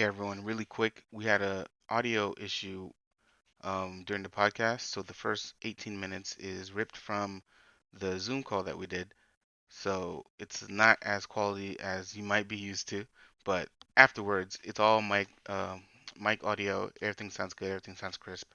Hey everyone, really quick, we had a audio issue during the podcast, so the first 18 minutes is ripped from the Zoom call that we did. So it's not as quality as you might be used to, but afterwards it's all mic audio. Everything sounds good. Everything sounds crisp.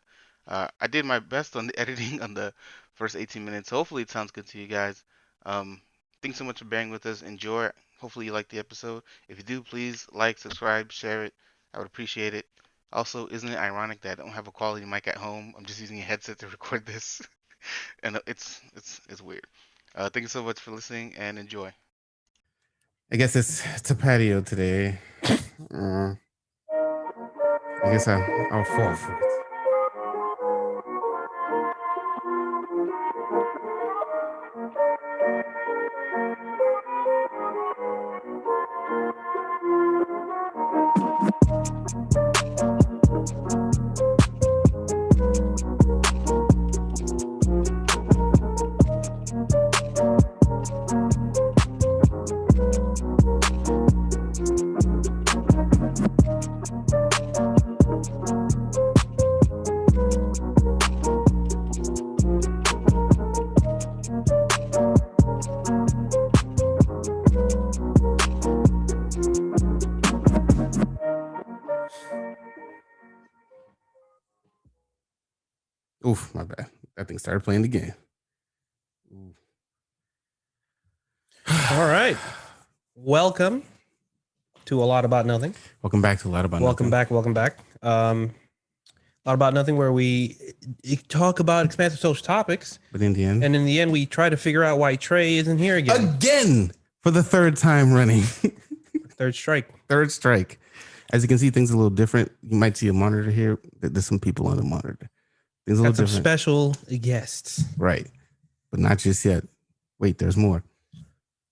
I did my best on the editing on the first 18 minutes. So hopefully it sounds good to you guys. Um, thanks so much for bearing with us. Enjoy. Hopefully you like the episode. If you do, please like, subscribe, share it. I would appreciate it. Also, isn't it ironic that I don't have a quality mic at home? I'm just using a headset to record this, and it's weird. Thank you so much for listening and enjoy. I guess it's a patio today. I guess I'll fall for it. Oof, my bad. That thing started playing again. All right. Welcome to A Lot About Nothing. Welcome back to A Lot About Welcome Nothing. back. A Lot About Nothing, where we talk about expansive social topics, But in the end, and in the end, we try to figure out why Trey isn't here again for the third time running. Third strike. Third strike. As you can see, things are a little different. You might see a monitor here. There's some people on the monitor. Things a Got little some different. special guests. Right. But not just yet. Wait, there's more.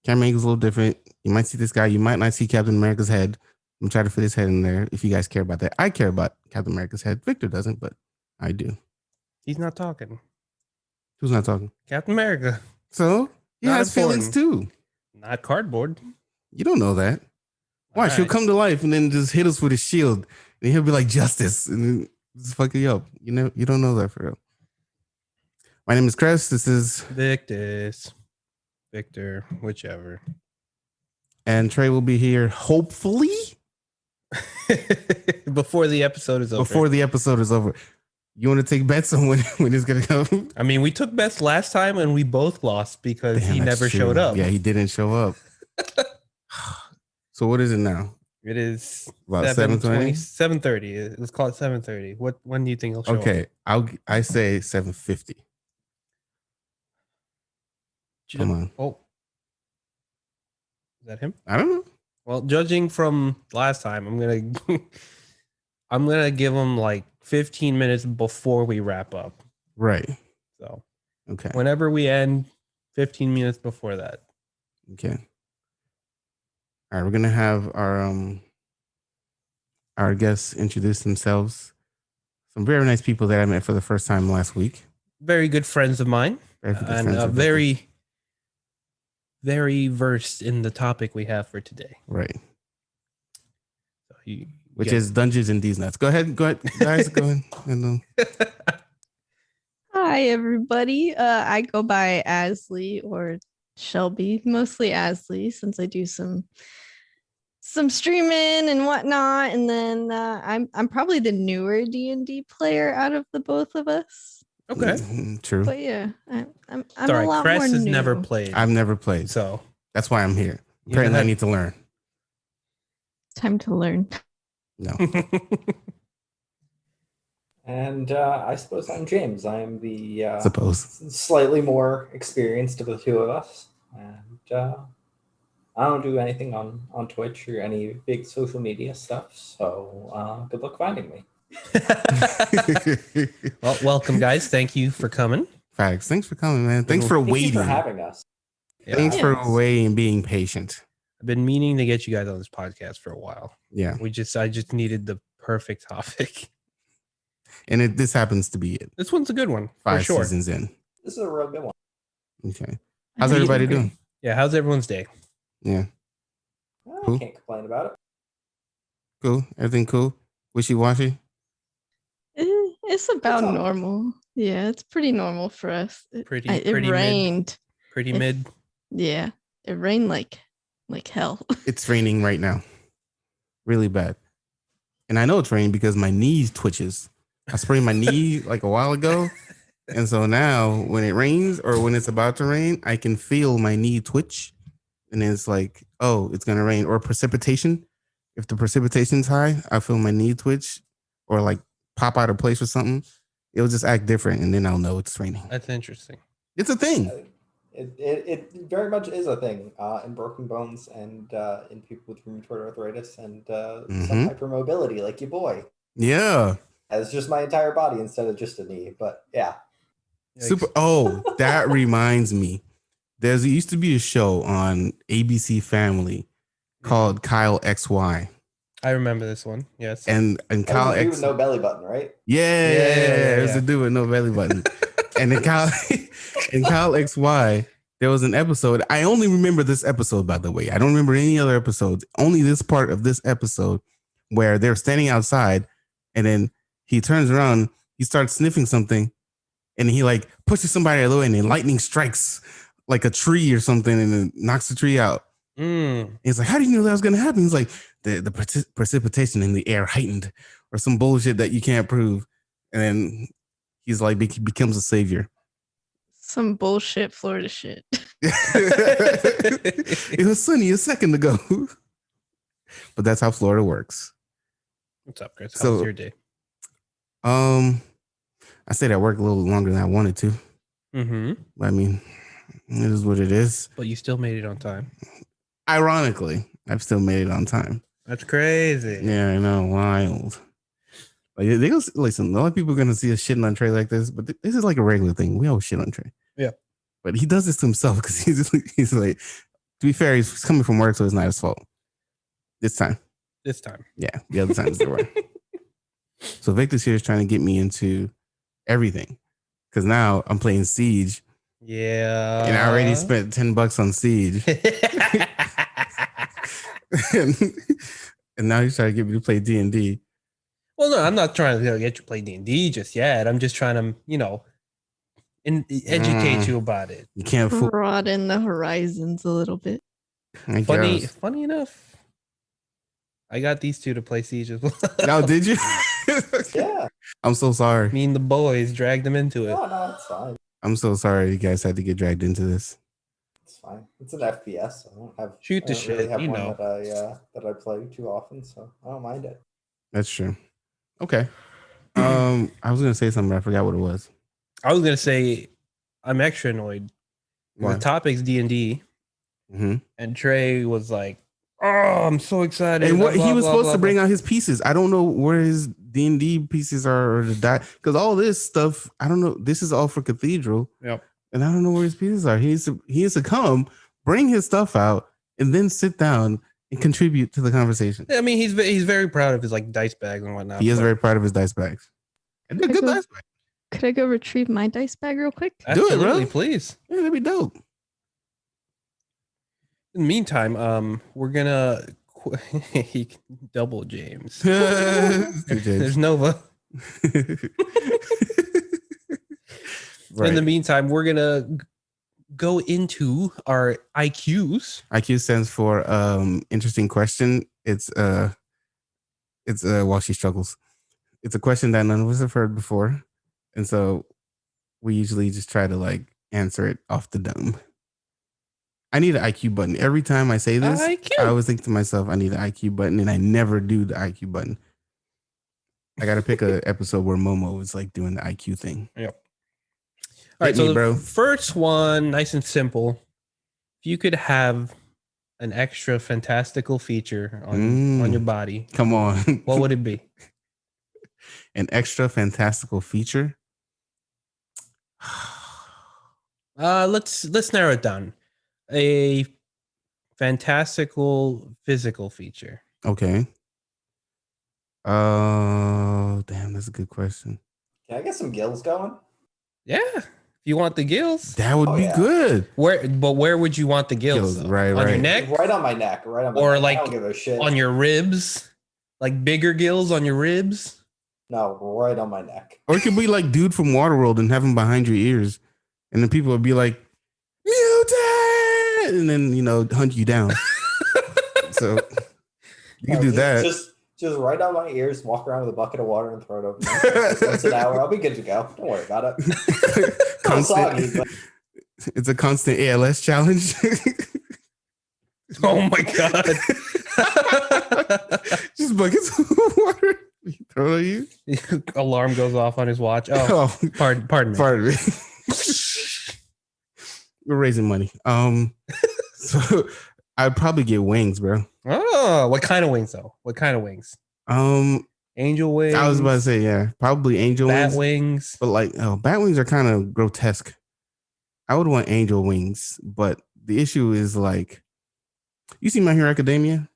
Camera angle's a little different. You might see this guy. You might not see Captain America's head. I'm trying to fit his head in there if you guys care about that. I care about Captain America's head. Victor doesn't, but I do. He's not talking. Who's not talking? Captain America. So he Not has important. feelings too. Not cardboard. You don't know that. Watch, All he'll right. come to life and then just hit us with a shield. And he'll be like, justice. And then just fuck you up. You know, you don't know that for real. My name is Chris. This is Victor, whichever. And Trey will be here hopefully Before the episode is over. before the episode is over. You want to take bets on when it's gonna come? I mean, we took bets last time and we both lost because Damn, he that's never true. showed up. Yeah, he didn't show up. So what is it now? It is About 7:20, 7:20? 7:30. Let's call it 7:30. When do you think he'll show up? Okay, I say 7:50. Come on. Oh. Is that him? I don't know. Well, judging from last time, I'm gonna give him like 15 minutes before we wrap up. Right. So Okay. whenever we end, 15 minutes before that. Okay. All right, we're gonna have our guests introduce themselves. Some very nice people that I met for the first time last week. Very good friends of mine, and very, very versed in the topic we have for today. Right. So Which is Dungeons and These Nuts. Go ahead, guys. Go ahead. Hi, everybody. I go by Asley or Shelby, mostly Asley, since I do some streaming and whatnot. And then I'm probably the newer D&D player out of the both of us. Okay. True. But yeah, I'm sorry, a lot Cress more has new. never played. I've never played, so that's why I'm here. Apparently, I need to learn. Time to learn. No. And I suppose I'm James. I'm the slightly more experienced of the two of us. And I don't do anything on Twitch or any big social media stuff. So good luck finding me. Well, welcome, guys. Thank you for coming. Facts. Thanks for coming, man. Thanks for waiting. Thank you for having us. Thanks for waiting and being patient. I've been meaning to get you guys on this podcast for a while. Yeah. I just needed the perfect topic. And this happens to be it. This one's a good one. 5 for sure. seasons in. This is a real good one. Okay. How's everybody doing? Yeah, how's everyone's day? Yeah. I can't complain about it. Cool. Everything cool. Wishy washy. It's about all. normal. Yeah, it's pretty normal for us. Pretty It mid. rained. Pretty If- mid. Yeah, it rained like hell. It's raining right now. Really bad. And I know it's raining because my knee twitches. I sprained my knee like a while ago. And so now when it rains or when it's about to rain, I can feel my knee twitch. And it's like, oh, it's going to rain. Or precipitation. If the precipitation's high, I feel my knee twitch or like pop out of place or something. It'll just act different. And then I'll know it's raining. That's interesting. It's a thing. It very much is a thing in broken bones and in people with rheumatoid arthritis and some hypermobility, like your boy. Yeah. As just my entire body instead of just a knee. But yeah. Super. Oh, that reminds me. There used to be a show on ABC Family called Kyle XY. I remember this one. Yes. And Kyle X X. with no belly button, right? Yeah, there's a dude with no belly button. And in Kyle XY, there was an episode. I only remember this episode, by the way. I don't remember any other episodes. Only this part of this episode where they're standing outside and then he turns around, he starts sniffing something, and he like pushes somebody out of the way and then lightning strikes like a tree or something and then knocks the tree out. He's like, how do you know that was going to happen? He's like, the precipitation in the air heightened or some bullshit that you can't prove. And then he's like, he becomes a savior. Some bullshit Florida shit. It was sunny a second ago. But that's how Florida works. What's up, Chris? How was your day? I stayed at work a little longer than I wanted to. But I mean, it is what it is. But you still made it on time. Ironically, I've still made it on time. That's crazy. Yeah, I know. Wild. Like they go listen, a lot of people are gonna see us shitting on Trey like this, but this is like a regular thing. We always shit on Trey. Yeah. But he does this to himself because he's like, to be fair, he's coming from work, so it's not his fault. This time. Yeah. The other times there were. So Victor's here is trying to get me into everything. Because now I'm playing Siege. Yeah. And I already spent $10 on Siege. and now he's trying to get me to play D&D. Well, no, I'm not trying to get you to play D&D just yet. I'm just trying to, educate you about it. You can't fool. Broaden the horizons a little bit. Funny enough, I got these two to play Siege as well. No, did you? Yeah. I'm so sorry. Me and the boys dragged them into it. No, it's fine. I'm so sorry you guys had to get dragged into this. It's fine. It's an FPS. I don't have Shoot the I don't really shit, have you one know. that I play too often, so I don't mind it. That's true. Okay. I was gonna say something, but I forgot what it was. I was gonna say I'm extra annoyed. Why? The topic's D&D, and Trey was like, "Oh, I'm so excited!" And what blah, he was blah, supposed blah, to bring blah. out his pieces. I don't know where his D&D pieces are or the die because all this stuff. I don't know. This is all for Cathedral. Yep. And I don't know where his pieces are. He needs to come, bring his stuff out, and then sit down and contribute to the conversation. I mean, he's very proud of his like dice bags and whatnot. He is but- very proud of his dice bags. And they're good dice bags. Could I go retrieve my dice bag real quick? Do it, bro. Absolutely, please. Yeah, that'd be dope. In the meantime, we're gonna double James. James. There's Nova. Right. In the meantime, we're gonna go into our IQs. IQ stands for interesting question. It's while she struggles. It's a question that none of us have heard before. And so we usually just try to like answer it off the dome. I need an IQ button. Every time I say this, IQ. I always think to myself, I need an IQ button, and I never do the IQ button. I gotta pick an episode where Momo is like doing the IQ thing. Yep. All right, Hit me, so the bro. first one, nice and simple. If you could have an extra fantastical feature on your body, Come on. what would it be? An extra fantastical feature? Let's narrow it down. A fantastical physical feature. Okay. Oh, damn, that's a good question. Can I get some gills going? Yeah. If you want the gills. That would be yeah. good. Where would you want the gills? Gills, though? right, On your right. neck? Right on my neck. Right on my Or neck. like I don't give a shit. On your ribs? Like bigger gills on your ribs. No, right on my neck. Or it could be like dude from Waterworld and have him behind your ears. And then people would be like, mutant! And then, hunt you down. So you can do that. Just right on my ears, walk around with a bucket of water and throw it over me. Once an hour, I'll be good to go. Don't worry about it. Soggy, but... It's a constant ALS challenge. Oh my god. Just buckets of water. Throw at you. Alarm goes off on his watch. Oh, pardon me. Pardon me. We're raising money. So I'd probably get wings, bro. Oh, what kind of wings though? What kind of wings? Angel wings. I was about to say, yeah, probably angel bat wings. wings. But bat wings are kind of grotesque. I would want angel wings, but the issue is you see My Hero Academia?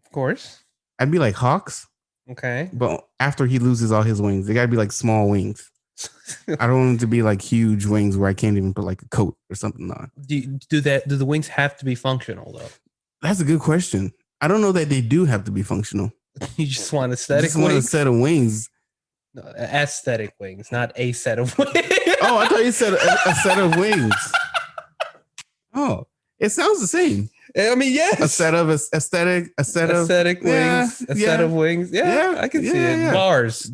Of course. I'd be like Hawks. Okay. But after he loses all his wings, they gotta be like small wings. I don't want them to be like huge wings where I can't even put like a coat or something on. Do the wings have to be functional though? That's a good question. I don't know that they do have to be functional. You just want aesthetic just want a set of wings. No, aesthetic wings, not a set of wings. Oh, I thought you said a set of wings. Oh, it sounds the same. I mean, yes. A set of aesthetic wings. A set of wings. Yeah, I can see it. Yeah. Bars.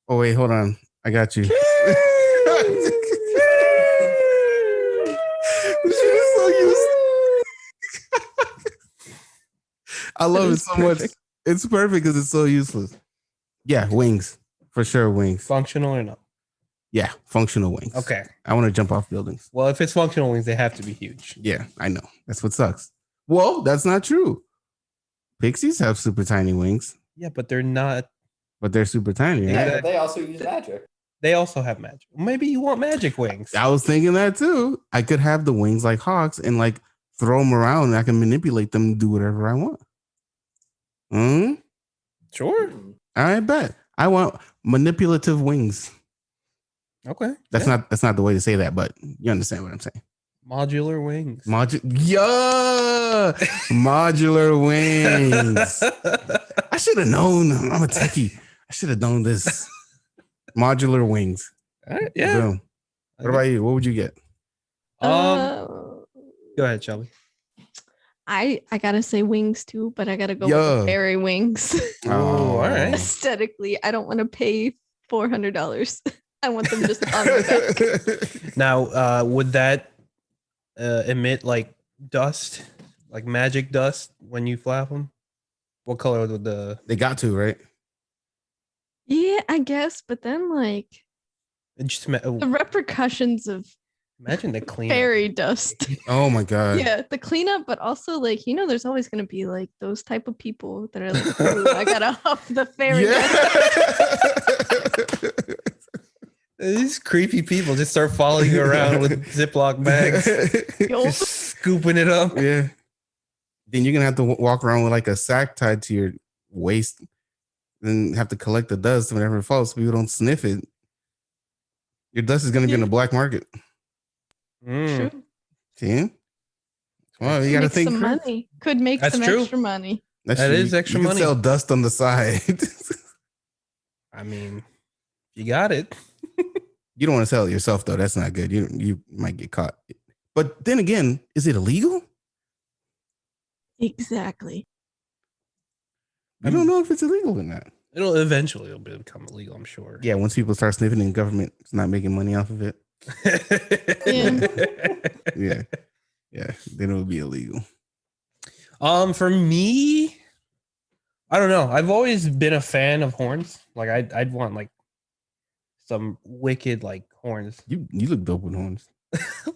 Oh wait, hold on. I got you. This shit is so useless. I love it so much. It's perfect because it's so useless. Yeah, wings. For sure, wings. Functional or no? Yeah, functional wings. Okay. I want to jump off buildings. Well, if it's functional wings, they have to be huge. Yeah, I know. That's what sucks. Well, that's not true. Pixies have super tiny wings. Yeah, but they're not. But they're super tiny, right? Yeah, but they also use magic. They also have magic. Maybe you want magic wings. I was thinking that too. I could have the wings like Hawks and throw them around and I can manipulate them to do whatever I want. Sure. I bet. I want manipulative wings. Okay. That's not the way to say that, but you understand what I'm saying. Modular wings. Modular wings. I should have known. I'm a techie. I should have known this. Modular wings. All right, yeah. Boom. What about you? What would you get? Go ahead, Shelby. I gotta say wings too, but I gotta go with the fairy wings. Oh, all right. Aesthetically, I don't want to pay $400. I want them just on the back. Now, would that emit dust, like magic dust when you flap them? What color would They got to, right? Yeah, I guess, but then just the repercussions of imagine the cleanup. fairy dust. Oh my god. Yeah, the cleanup, but also there's always gonna be those type of people that are like, ooh, I gotta huff the fairy dust. These creepy people just start following you around with Ziploc bags, just scooping it up. Yeah. Then you're gonna have to walk around with a sack tied to your waist, then have to collect the dust whenever it falls so people don't sniff it. Your dust is gonna be in the black market. True. See? Well, you gotta think. Some money. Could make That's some true. Extra money. That is extra you money. Can sell dust on the side. I mean, you got it. You don't want to sell it yourself though. That's not good. You might get caught. But then again, is it illegal? Exactly. I don't know if it's illegal or not. It'll become illegal, I'm sure. Yeah, once people start sniffing and government is not making money off of it. Yeah, then it would be illegal. For me, I don't know. I've always been a fan of horns. I'd want some wicked horns. You look dope with horns.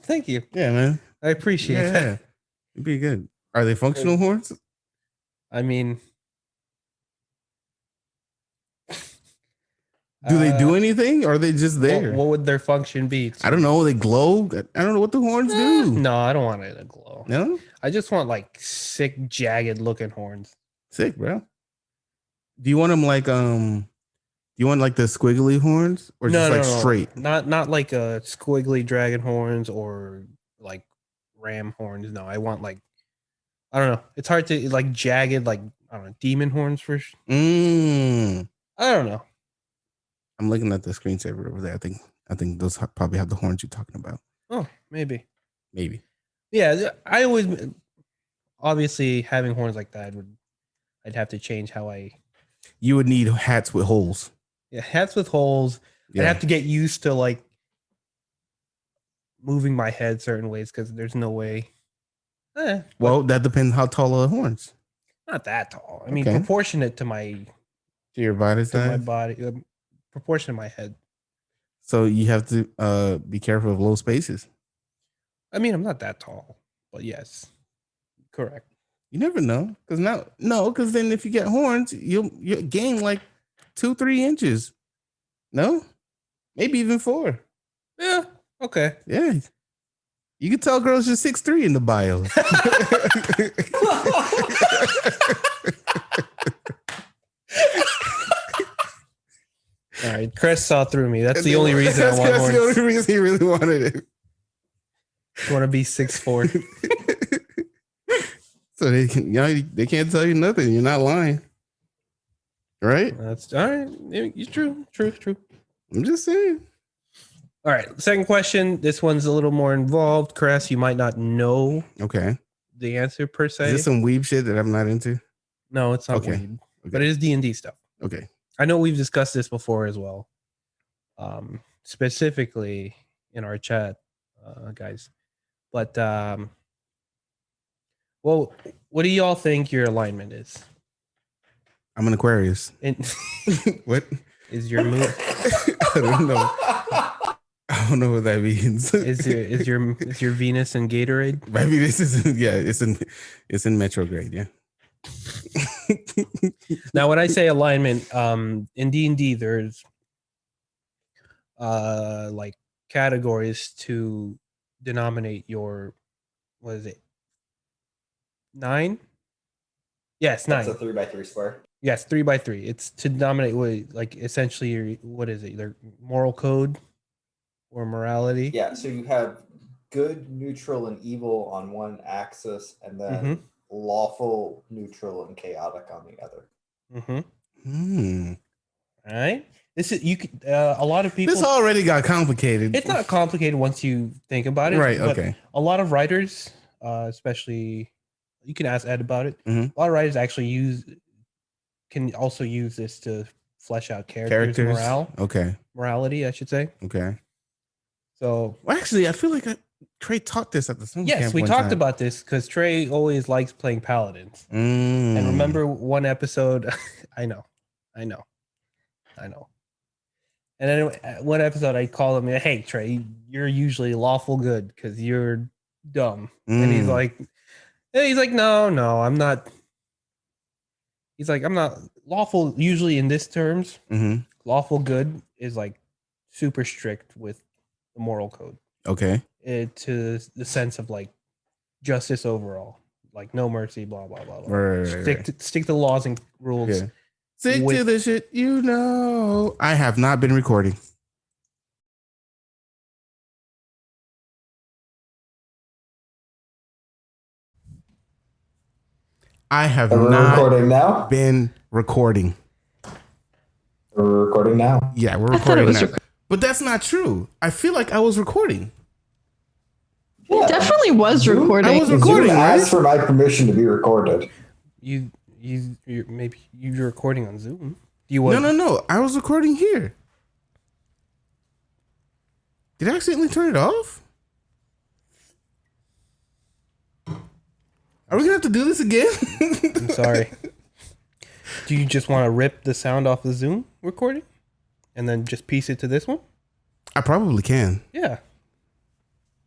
Thank you. Yeah, man. I appreciate that. It'd be good. Are they functional horns? I mean, do they do anything or are they just there? What would their function be? I don't know. They glow. I don't know what the horns do. No, I don't want it to glow. No? I just want sick, jagged looking horns. Sick, bro. Do you want them do you want the squiggly horns or just straight? Not like a squiggly dragon horns or ram horns. No, I want I don't know. It's hard to jagged I don't know, demon horns for. Mm. I don't know. I'm looking at the screensaver over there. I think those probably have the horns you're talking about. Oh, maybe. Maybe. Yeah, I always obviously having horns like that I'd have to change how I. You would need hats with holes. Yeah, hats with holes. Yeah. I'd have to get used to like moving my head certain ways because there's no way. Well, that depends how tall are the horns. Not that tall. I mean, Okay. proportionate to my To your body size. body, proportion to my head. So you have to be careful of low spaces. I mean, I'm not that tall, but yes, correct. You never know, because then if you get horns, you'll gain like 2-3 inches. No, maybe even 4. Yeah. Okay. Yeah, you can tell girls you're 6'3" in the bio. All right. Chris saw through me. That's the only reason I want That's horns. the only reason he really wanted it. I want to be 6'4". So they can't tell you nothing. You're not lying, right? That's all right. It's true. I'm just saying. All right. Second question. This one's a little more involved. Chris, you might not know Okay. the answer per se. Is this some weeb shit that I'm not into? No, it's not Okay. weed, but it is D&D stuff. Okay. I know we've discussed this before as well. Specifically in our chat, guys. But well, what do y'all think your alignment is? I'm an Aquarius. What? Is your moon I don't know. I don't know what that means. is your Venus in Gatorade? Maybe this is it's in retrograde, yeah. Now, when I say alignment, in D&D, there's like categories to denominate your, what is it? 9? Yes, 9. That's a 3x3 square. Yes, 3x3. It's to denominate what, like, essentially your, what is it? Either moral code or morality. Yeah, so you have good, neutral, and evil on one axis, and then lawful, neutral, and chaotic on the other. All right. This is a lot of people. This already got complicated. It's not complicated once you think about it. Right. but Okay. A lot of writers, especially, you can ask Ed about it. Mhm. A lot of writers actually can also use this to flesh out characters. Morality, I should say. Okay. So, Well, actually, I feel like Trey taught this at the summer camp. yes, we one talked time. about this because Trey always likes playing paladins. Mm. And remember one episode? I know. And then one episode, I called him, "Hey Trey, you're usually lawful good because you're dumb." And he's like, "No, I'm not." He's like, "I'm not lawful usually in this terms. Mhm. Lawful good is like super strict with the moral code. Okay. To the sense of like justice overall, like no mercy, blah blah blah blah. Right. Stick to laws and rules." Yeah. Stick to the shit you know. I have not been recording. I have not recording now? been recording. We're recording now. Yeah, we're recording now. But that's not true. I feel like I was recording. Yeah. Definitely was Zoom- recording. I was recording, Zoom right? asked for my permission to be recorded. You're recording on Zoom. Do you want? No. I was recording here. Did I accidentally turn it off? Are we gonna have to do this again? I'm sorry. Do you just want to rip the sound off the Zoom recording and then just piece it to this one? I probably can. Yeah.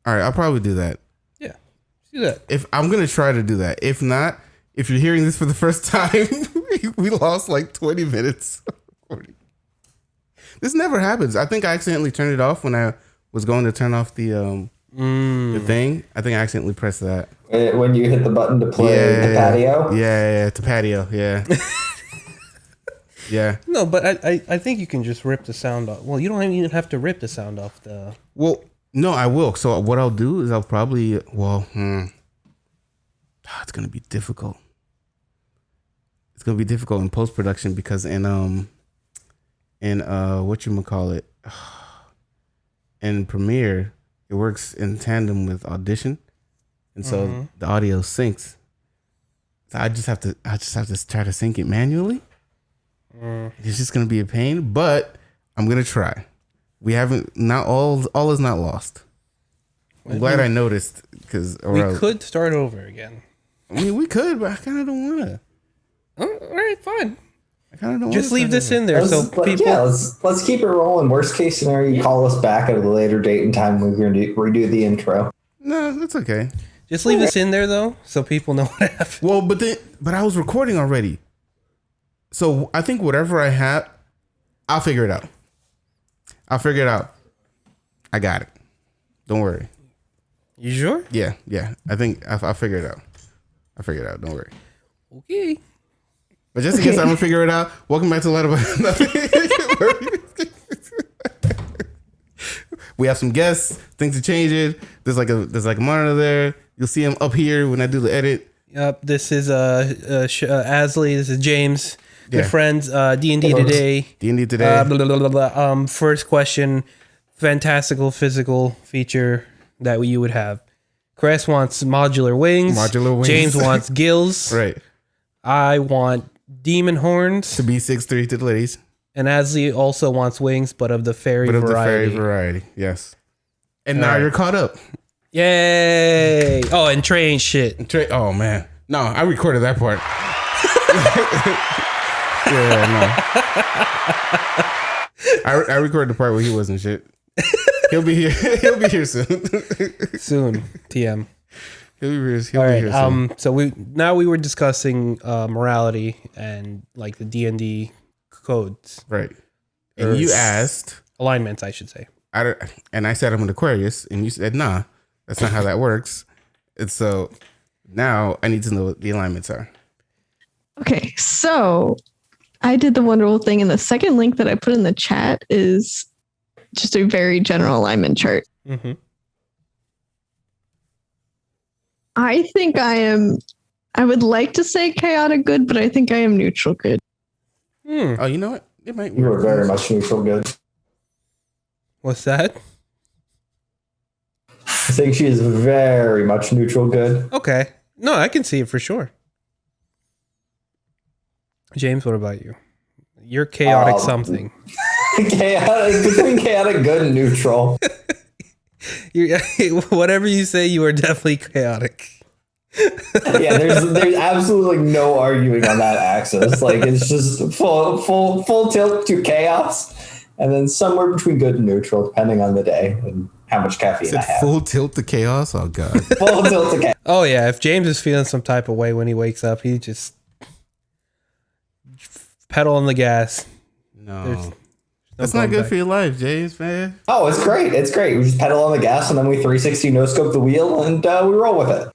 All right, I'll probably do that. Yeah. Do that. If I'm gonna try to do that. If not, if you're hearing this for the first time, we lost like 20 minutes of recording. This never happens. I think I accidentally turned it off when I was going to turn off the thing. I think I accidentally pressed that. When you hit the button to play the patio? Yeah, to patio, yeah. Yeah. No, but I think you can just rip the sound off. Well, you don't even have to rip the sound off the. Well, no, I will. So what I'll do is I'll probably, it's going to be difficult. it's gonna be difficult in post production because in whatchamacallit, in Premiere, it works in tandem with Audition, and so the audio syncs. So I just have to try to sync it manually. It's just gonna be a pain, but I'm gonna try. We haven't, not all is not lost. I'm glad I noticed, because we could start over again. I mean, we could, but I kind of don't want to. Oh, all right, fine. I kind of don't. Just leave this in there, so people. Yeah, let's keep it rolling. Worst case scenario, you call us back at a later date and time. We're going to redo the intro. No, that's okay. Just leave this in there though, so people know what happened. Well, but I was recording already, so I think whatever I have, I'll figure it out. I got it. Don't worry. You sure? Yeah. I think I'll figure it out. Don't worry. Okay. But just in case I don't figure it out, welcome back to Light About Nothing. We have some guests. Things are changing. There's like a monitor there. You'll see him up here when I do the edit. Yep. This is Asley. This is James. Good friends. D&D today. D&D today. Blah, blah, blah, blah. First question: fantastical physical feature that you would have. Chris wants modular wings. James wants gills. Right. I want demon horns. To be 6'3" to the ladies. And Asley also wants wings, but of the fairy variety. Yes. And now you're caught up. Yay! Oh, and Trey ain't shit. Oh man, no, I recorded that part. Yeah, no. I recorded the part where he wasn't shit. He'll be here. He'll be here soon. Soon, TM. He'll be here soon. So we were discussing morality and like the D&D codes, right? And you asked alignments, I should say. And I said I'm an Aquarius, and you said nah, that's not how that works. And so now I need to know what the alignments are. Okay, so I did the wonderful thing, and the second link that I put in the chat is just a very general alignment chart. Mm-hmm. I think I would like to say chaotic good, but I think I am neutral good. Oh, you know what? It might. You were very much neutral good. What's that? I think she is very much neutral good. Okay. No, I can see it for sure. James, what about you? You're chaotic something. Between chaotic good and neutral. Whatever you say, you are definitely chaotic. Yeah, there's absolutely no arguing on that axis. Like it's just full tilt to chaos, and then somewhere between good and neutral, depending on the day and how much caffeine I have. Full tilt to chaos. Oh god. Full tilt to chaos. Oh yeah, if James is feeling some type of way when he wakes up, he just pedal on the gas. No. That's not good for your life, James, man. Oh, it's great. It's great. We just pedal on the gas and then we 360 no scope the wheel and we roll with it.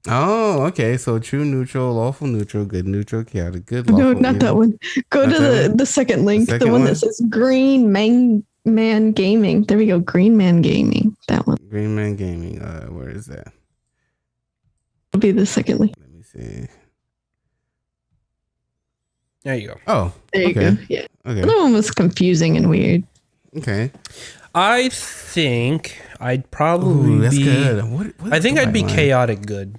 Oh, okay. So true neutral, lawful neutral, good neutral, chaotic good, lawful. No, not that one. Go to the second link, the one that says Green Man Gaming. There we go. Green Man Gaming. That one. Green Man Gaming. Where is that? It'll be the second link. Let me see. There you go. Oh, there you go. Yeah. Okay. The other one was confusing and weird. Okay. I think I'd probably that's be. Good. What I think I'd be chaotic good.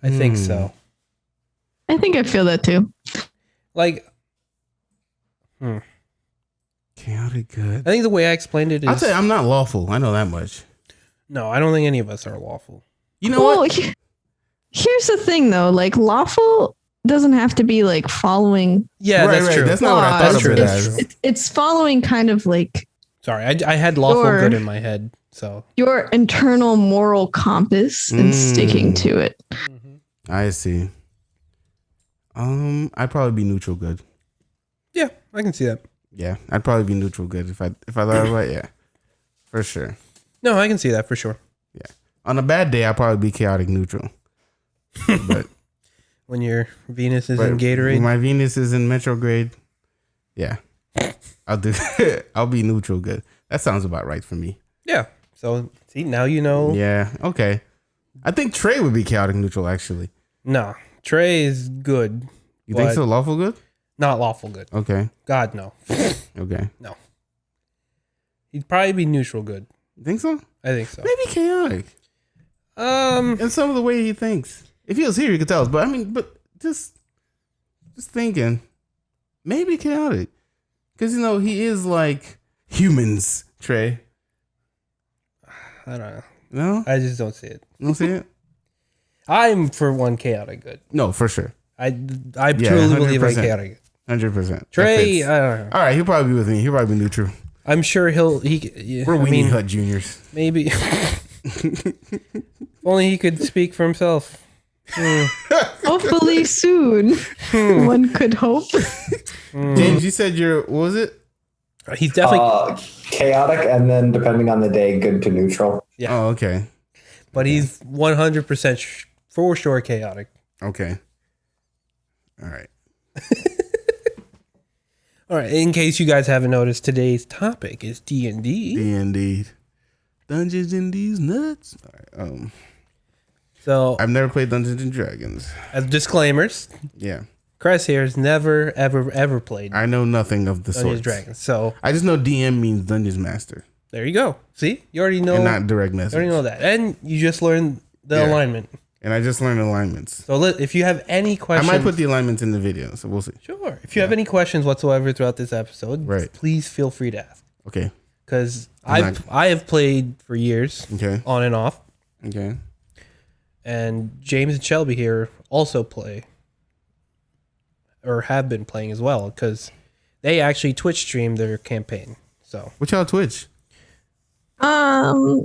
I think so. I think I feel that too. Like, chaotic good. I think the way I explained it is. I'll tell you, I'm not lawful. I know that much. No, I don't think any of us are lawful. You know what? Here's the thing, though. Like, lawful doesn't have to be like following. Yeah, that's true. That's not what I thought of it as. It's following kind of like. Sorry, I had lawful good in my head. So your internal moral compass and sticking to it. I see. I'd probably be neutral good. Yeah, I can see that. Yeah, I'd probably be neutral good if I thought about it. Yeah, for sure. No, I can see that for sure. Yeah, on a bad day, I'd probably be chaotic neutral. But when your Venus is in Gatorade, when my Venus is in retrograde, yeah, I'll be neutral good. That sounds about right for me. Yeah. So see, now you know. Yeah. Okay. I think Trey would be chaotic neutral actually. No, Trey is good. You think so? Lawful good? Not lawful good. Okay. God, no. Okay. He'd probably be neutral good. You think so? I think so. Maybe chaotic. And some of the way he thinks. If he was here, he could tell us. But I mean, just thinking, maybe chaotic, because he is like humans. Trey. I don't know. No, I just don't see it. you don't see it. I'm for one chaotic good. No, for sure. I truly believe I'm 100%. chaotic. 100%. Trey, I don't know. All right, he'll probably be with me. He'll probably be neutral. I'm sure We're Weenie Hut juniors. Maybe. If only he could speak for himself. Hopefully soon. One could hope. James, you said what was it? He's definitely chaotic, and then depending on the day, good to neutral. Yeah. Oh, okay. But he's 100% for sure chaotic. Okay. All right. All right. In case you guys haven't noticed, today's topic is D&D. D&D. Dungeons in these nuts. All right, So I've never played Dungeons and Dragons. as disclaimers, Yeah. Chris here has never, ever played I know nothing of the Dungeons sort. and Dragons. So I just know DM means Dungeons Master there you go. See? You already know. and not direct You message. already know that. And you just learned the Yeah. alignment. And I just learned alignments. So if you have any I questions. might put the alignments in the video, so we'll see. Sure. If you have any questions whatsoever throughout this episode, Right. please feel free to ask. Okay. Because I'm I have played for years, Okay. on and off, Okay. and James and Shelby here also play, or have been playing as well, because they actually Twitch stream their campaign. So What y'all Twitch?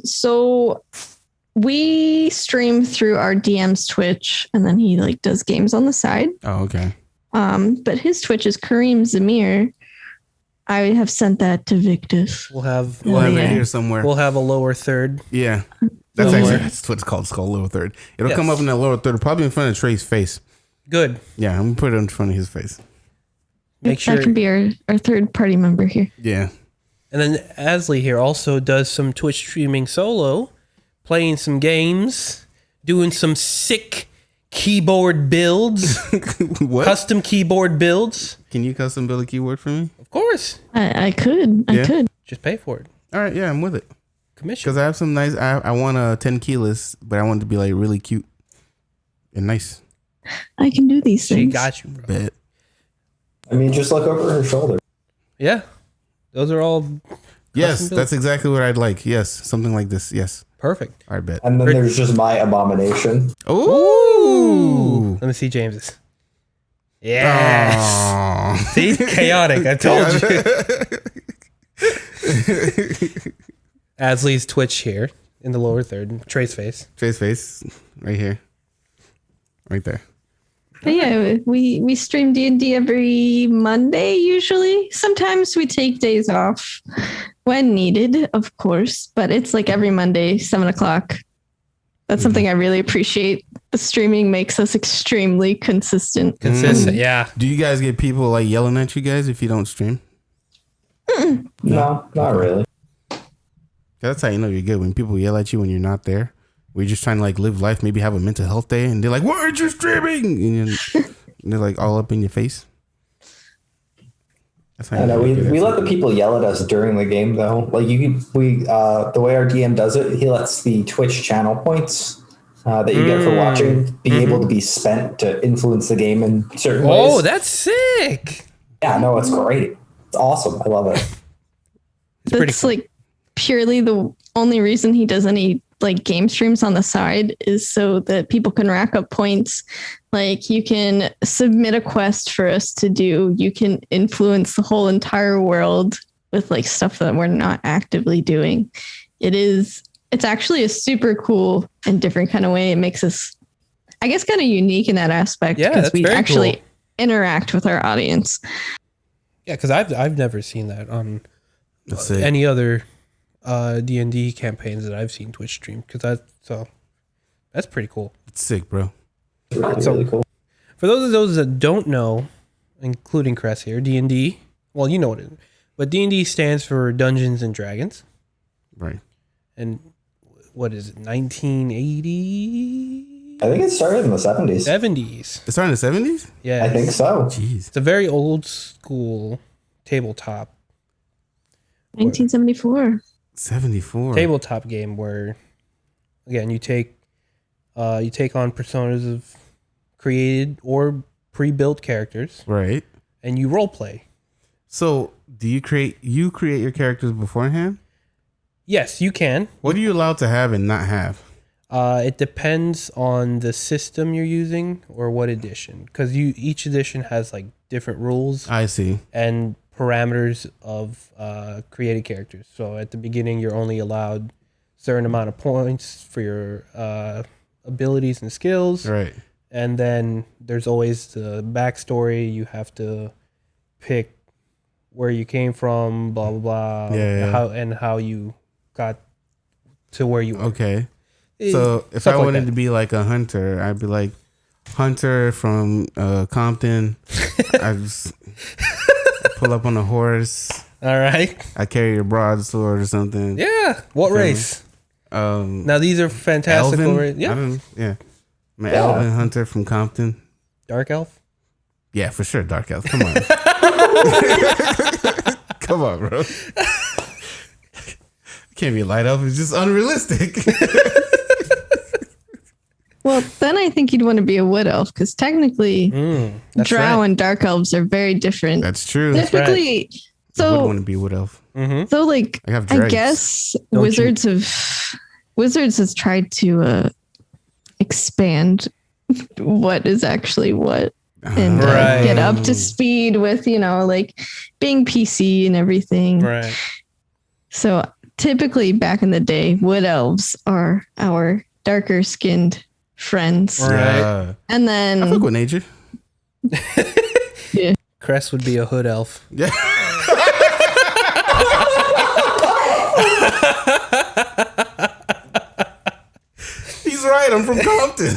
So we stream through our DM's Twitch, and then he does games on the side. Oh, okay. But his Twitch is Kareem Zamir. I have sent that to Victus. we'll have We'll have yeah. it here somewhere. we'll have a lower third. Yeah. That's Somewhere. actually that's what it's called. It's called lower third. It'll Yes. come up in that lower third, probably in front of Trey's face. Good. Yeah, I'm gonna put it in front of his face. Make sure. That can be our third party member here. Yeah. And then Asley here also does some Twitch streaming solo, playing some games, doing some sick keyboard builds, What? custom keyboard builds. Can you custom build a keyword for me? Of course. I could. I Yeah. could. Just pay for it. All right, yeah, I'm with it. Commission. Because I have some nice. I want a 10 keyless, but I want it to be like really cute and nice. I can do these She things. got you, bro. Bet. I mean, just look over her shoulder. Yeah. Those are all Yes, built. that's exactly what I'd like. Yes, something like this. Yes, perfect. I bet. And then there's just my abomination. Ooh. Let me see James's. Yes. Aw. See? Chaotic. I told you. Asley's Twitch here in the lower third. Trey's face. Trey's face, right here, right there. But yeah, we stream D&D every Monday usually. Sometimes we take days off when needed, of course. But it's every Monday, 7:00. That's something I really appreciate. The streaming makes us extremely consistent. Consistent. Yeah. Do you guys get people yelling at you guys if you don't stream? No, not really. That's how you know you're good, when people yell at you when you're not there. We're just trying to live life, maybe have a mental health day, and they're like, "Why aren't you streaming?" And they're all up in your face. That's how I you know you're good we at let the people yell at us during the game though. The way our DM does it, he lets the Twitch channel points that you get for watching be able to be spent to influence the game in certain ways. Oh, that's sick. Yeah, no, it's great. It's awesome. I love it. It's pretty That's purely the only reason he does any game streams on the side is so that people can rack up points. You can submit a quest for us to do. You can influence the whole entire world with stuff that we're not actively doing. It's actually a super cool and different kind of way. It makes us, I guess, kind of unique in that aspect Yeah, because that's we very actually cool. interact with our audience. Yeah, because I've never seen that on That's it. any other D&D campaigns that I've seen Twitch stream. That's pretty cool. It's sick, bro. It's really, So- really cool. For those that don't know, including Cress here, D&D, well, you know what it is, but D&D stands for Dungeons and Dragons. Right. And what is it, 1980? I think it started in the 70s. 70s. It started in the 70s? Yeah. I think so. Jeez. It's a very old school tabletop 1974. 74. tabletop game where, again, you take on personas of created or pre-built characters, Right. and you role play. So, do you create your characters beforehand? Yes, you can. What are you allowed to have and not have? It depends on the system you're using or what edition, because each edition has like different rules I see. and parameters of created characters. So at the beginning, you're only allowed a certain amount of points for your abilities and skills. Right. And then there's always the backstory. You have to pick where you came from, blah, blah, blah. Yeah. How you got to where you are. Okay. So if I wanted to be like a hunter, I'd be like Hunter from Compton. I just pull up on a horse. All right. I carry a broadsword or something. Yeah. What race? Now these are fantastical. Elven? Yeah. I'm an Elven hunter from Compton. Dark elf. Yeah, for sure. Dark elf. Come on. Come on, bro. Can't be a light elf. It's just unrealistic. Well, then I think you'd want to be a wood elf because technically, drow and dark elves are very different. That's true. Typically, I would so want to be a wood elf. so like I guess Wizards has tried to expand what is actually what and get up to speed with like being PC and everything. Right. So typically back in the day, wood elves are our darker skinned friends. Right. And then I fuck with nature. Yeah. Cress would be a hood elf. Yeah. He's right. I'm from Compton.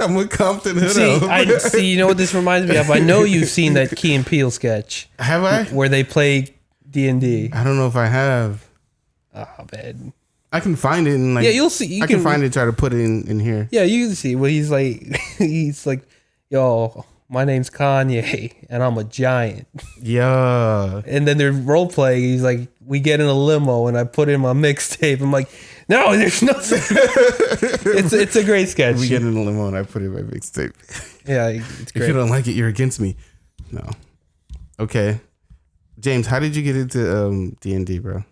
I'm with Compton Hood Elf. See, you know what this reminds me of? I know you've seen that Key and Peele sketch. Have I? Where they play D&D. I don't know if I have. Oh, man. I can find it and you'll see. I can find it. Try to put it in here. Yeah, you can see. Well, he's like, yo, my name's Kanye and I'm a giant. Yeah. And then they're role playing. He's like, we get in a limo and I put in my mixtape. I'm like, no, there's nothing. It's a great sketch. We get in a limo and I put in my mixtape. Yeah, it's great. If you don't like it, you're against me. No. Okay. James, how did you get into D&D, bro?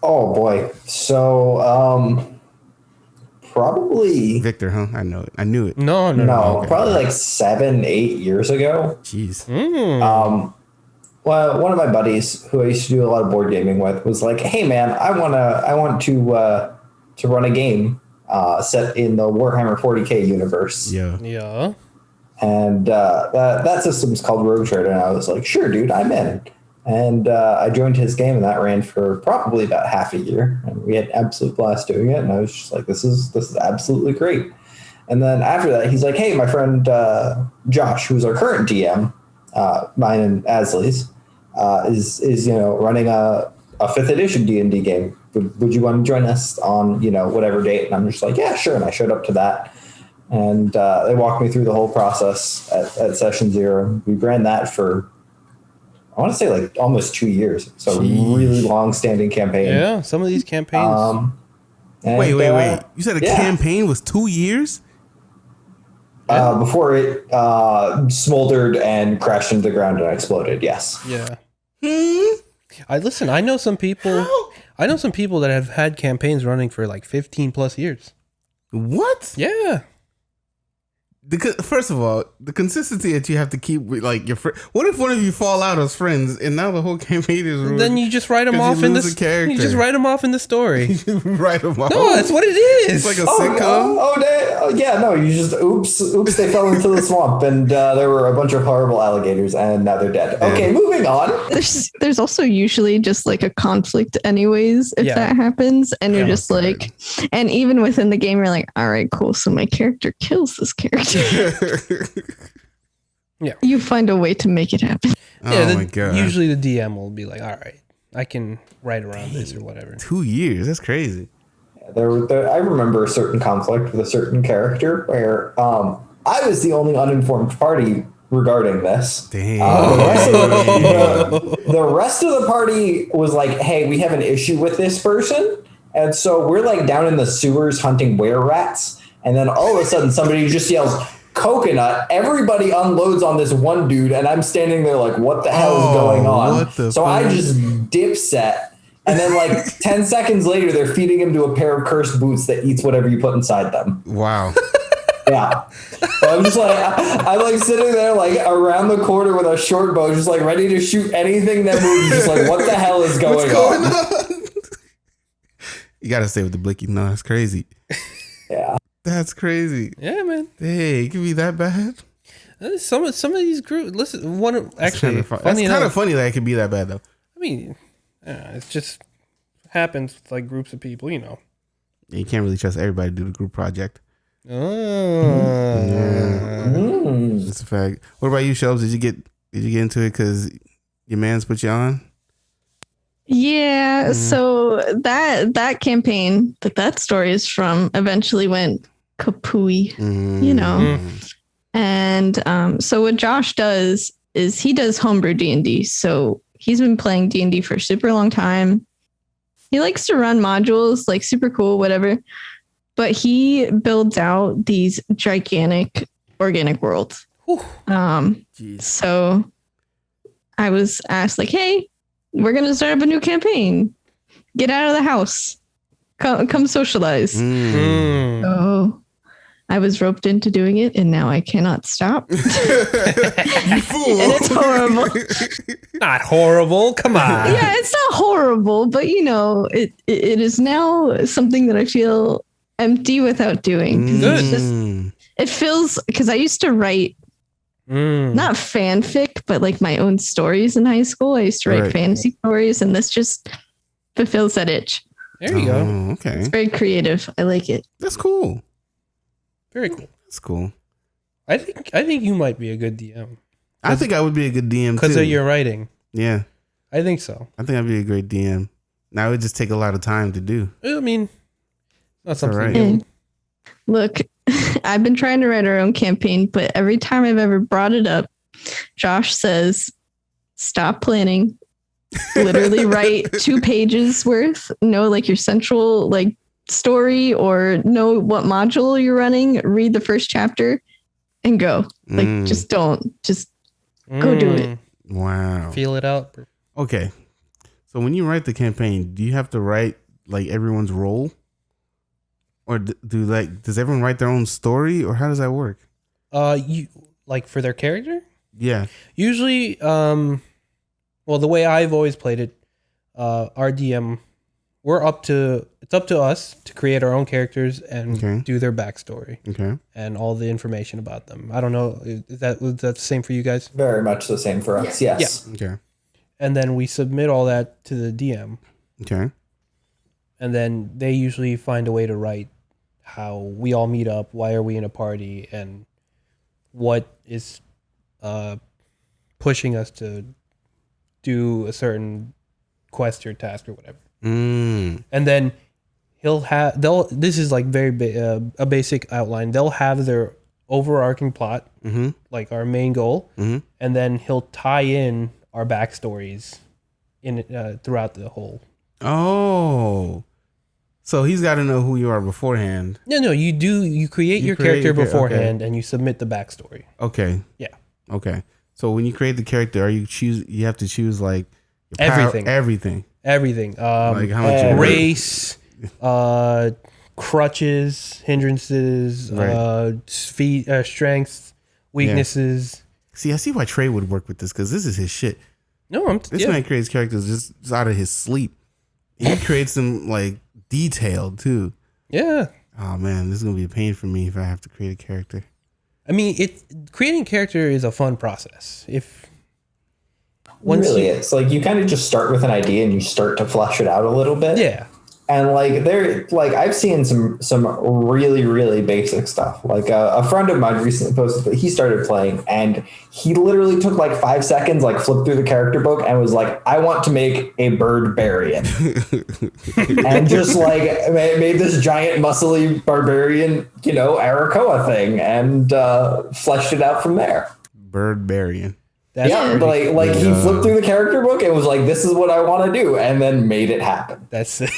Oh boy. So probably Victor, huh? I know it. I knew it. No, Okay. probably like 7-8 years ago. Jeez. Well, one of my buddies who I used to do a lot of board gaming with was like, "Hey man, I want to run a game set in the Warhammer 40K universe." Yeah. And that system's called Rogue Trader, and I was like, "Sure, dude, I'm in." And I joined his game, and that ran for probably about half a year, and we had absolute blast doing it. And I was just like, "This is absolutely great." And then after that, he's like, "Hey, my friend Josh, who's our current DM, mine and Asley's, is running a 5th edition D&D game. Would you want to join us on whatever date?" And I'm just like, "Yeah, sure." And I showed up to that, and they walked me through the whole process at session 0. We ran that for, I want to say, like almost 2 years. So really long-standing campaign. Yeah, some of these campaigns. Wait. You said a campaign was 2 years? Before it smoldered and crashed into the ground and exploded. Yes. Yeah. I know some people. I know some people that have had campaigns running for like 15 plus years. What? Yeah. First of all, the consistency that you have to keep with like your friend. What if one of you fall out as friends and now the whole campaign is ruined? Then you just write them off in the character. You just write them off in the story. Write them off. No, that's what it is. It's like a sitcom. Yeah, no, you just oops, they fell into the swamp and there were a bunch of horrible alligators and now they're dead. Okay, moving on. There's also usually just like a conflict anyways if that happens, and you're just like, and even within the game you're like, all right, cool, so my character kills this character. Yeah, you find a way to make it happen. Oh my god! Usually the DM will be like, "All right, I can write around this or whatever." 2 years? That's crazy. I remember a certain conflict with a certain character where I was the only uninformed party regarding this. Damn. The rest of the party was like, hey, we have an issue with this person. And so we're like down in the sewers hunting were-rats. And then all of a sudden somebody just yells, coconut. Everybody unloads on this one dude. And I'm standing there like, what the hell is going on? So I just dipset. And then like 10 seconds later, they're feeding him to a pair of cursed boots that eats whatever you put inside them. Wow. Yeah. So I'm just like, I'm like sitting there like around the corner with a short bow, just like ready to shoot anything that moves. Just like, what the hell is going on? You got to stay with the blicky. No, that's crazy. Yeah. That's crazy. Yeah, man. Hey, it can be that bad? Some of these groups. Listen, one actually. It's kind of funny that it could be that bad, though. I mean, it just happens with like groups of people, you know. You can't really trust everybody to do the group project. Oh, yeah. That's a fact. What about you, Shelbs? Did you get into it because your man's put you on? Yeah. So that campaign that story is from eventually went kapooey, you know. And so what Josh does is he does homebrew D&D. So he's been playing D&D for a super long time. He likes to run modules, like super cool, whatever. But he builds out these gigantic organic worlds. So I was asked, like, hey, we're going to start up a new campaign. Get out of the house. Come socialize. So I was roped into doing it, and now I cannot stop. You fool. And it's horrible. Not horrible. Come on. Yeah, it's not horrible, but you know, it is now something that I feel empty without doing. Good. It feels, because I used to write not fanfic, but like my own stories in high school. I used to write fantasy stories, and this just fulfills that itch. There you go. Okay. It's very creative. I like it. That's cool. Very cool. That's cool. I think you might be a good DM. I think I would be a good DM because of your writing. Yeah, I think so. I think I'd be a great DM. Now it would just take a lot of time to do. I mean, not something. Right. And look, I've been trying to write our own campaign, but every time I've ever brought it up, Josh says, "Stop planning. Literally write 2 pages worth. Know like your central like story, or know what module you're running. Read the first chapter, and go. Like just don't. Just go do it." Wow. Feel it out. Okay. So when you write the campaign, do you have to write like everyone's role? Or does everyone write their own story, or how does that work? You like for their character? Yeah. Usually, well, the way I've always played it, our DM, it's up to us to create our own characters and do their backstory. Okay. And all the information about them. I don't know, was that the same for you guys? Very much the same for us. Yes. Yeah. Okay. And then we submit all that to the DM. Okay. And then they usually find a way to write how we all meet up, why are we in a party, and what is pushing us to do a certain quest or task or whatever. And then this is like very a basic outline. They'll have their overarching plot, like our main goal, and then he'll tie in our backstories in throughout the whole. Oh, so he's got to know who you are beforehand. No, you do. You create your character beforehand, and you submit the backstory. Okay. Yeah. Okay. So when you create the character, you have to choose like everything. Like how much race, crutches, hindrances, strengths, weaknesses. Yeah. See, I see why Trey would work with this, because this is his shit. No, this man creates characters just out of his sleep. He creates them like detailed too. Yeah. Oh man, this is gonna be a pain for me if I have to create a character. I mean, creating a character is a fun process. It's like you kind of just start with an idea and you start to flesh it out a little bit. Yeah. And like they're like I've seen some really really basic stuff. Like a friend of mine recently posted that he started playing, and he literally took like 5 seconds, like flipped through the character book, and was like, "I want to make a barbarian," and just like made this giant muscly barbarian, Arakoa thing, and fleshed it out from there. Birdbarian. That's like he flipped through the character book and was like, "This is what I want to do," and then made it happen. That's it.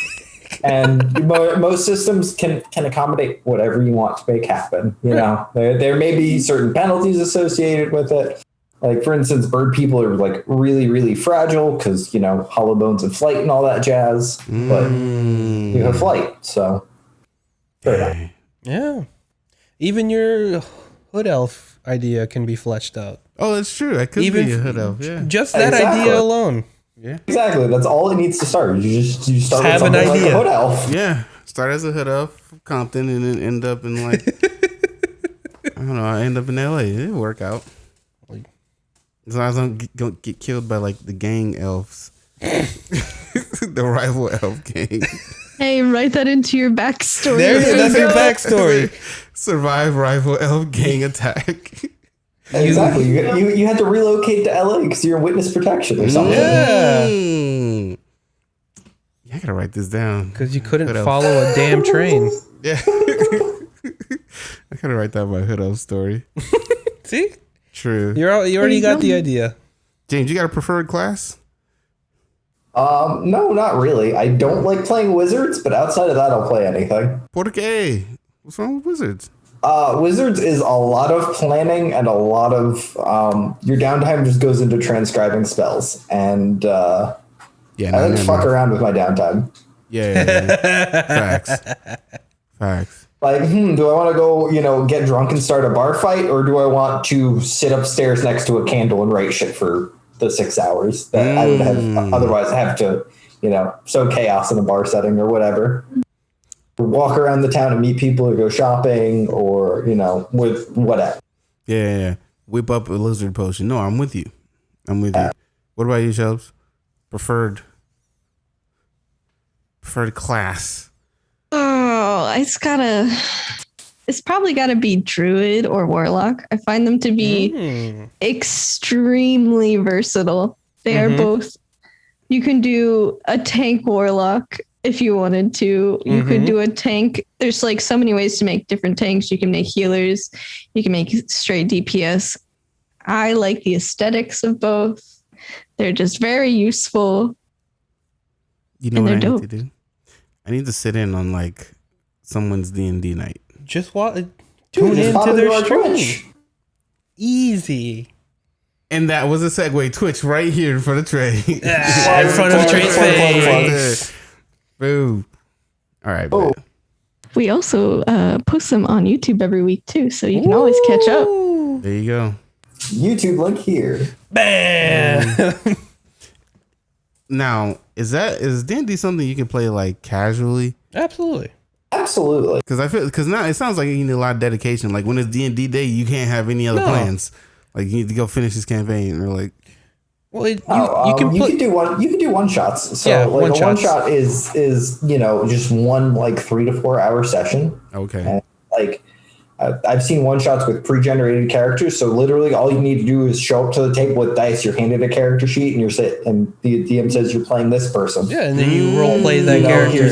And most systems can accommodate whatever you want to make happen. There may be certain penalties associated with it. Like for instance, bird people are like really really fragile because hollow bones and flight and all that jazz. But you have flight, so fair enough. Yeah, even your hood elf idea can be fleshed out. Oh, that's true. I could be a hood elf. Yeah, just that idea alone. Yeah, exactly. That's all it needs to start. You start have with an something like idea. a hood elf. yeah. Start as a hood elf from Compton and then end up in like I don't know. I end up in LA. It'll work out. As long as I don't get killed by like the gang elves, the rival elf gang. Hey, write that into your backstory. That's your backstory. Survive rival elf gang attack. Exactly. You had to relocate to LA because you're in witness protection or something. Yeah. I gotta write this down. Because you couldn't follow a damn train. Yeah. I gotta write down my hood elf story. See? True. You already got the idea. James, you got a preferred class? No, not really. I don't like playing wizards, but outside of that, I'll play anything. Por qué? What's wrong with wizards? Wizards is a lot of planning and a lot of your downtime just goes into transcribing spells. And I like to fuck around with my downtime. Yeah. Facts. Like, do I want to go, get drunk and start a bar fight, or do I want to sit upstairs next to a candle and write shit for the 6 hours that I would have otherwise have to, sow chaos in a bar setting or whatever? Walk around the town and meet people or go shopping or, with whatever. Yeah. Whip up a lizard potion. No, I'm with you. You. What about you, Shelbs? Preferred class. Oh, it's probably gotta be druid or warlock. I find them to be extremely versatile. They are both. You can do a tank warlock if you wanted to. You could do a tank. There's like so many ways to make different tanks. You can make healers. You can make straight DPS. I like the aesthetics of both. They're just very useful. You know what I need to do? I need to sit in on like someone's D&D night. Just tune into their stream. Easy. And that was a segue. Twitch right here in front of Trey. In front of Trey's face. Boo. All right. We also post them on YouTube every week too, so you can always catch up. There you go. YouTube link here. Bam. Now, is D&D something you can play like casually? Absolutely. Because now it sounds like you need a lot of dedication. Like when it's D&D day, you can't have any other plans. Like you need to go finish this campaign or like. Well, you can do one shots. So yeah, like one shot is just one like 3 to 4 hour session. Okay. And like I've seen one shots with pre-generated characters. So literally all you need to do is show up to the table with dice. You're handed a character sheet and the DM says you're playing this person. Yeah, and then you role play that character.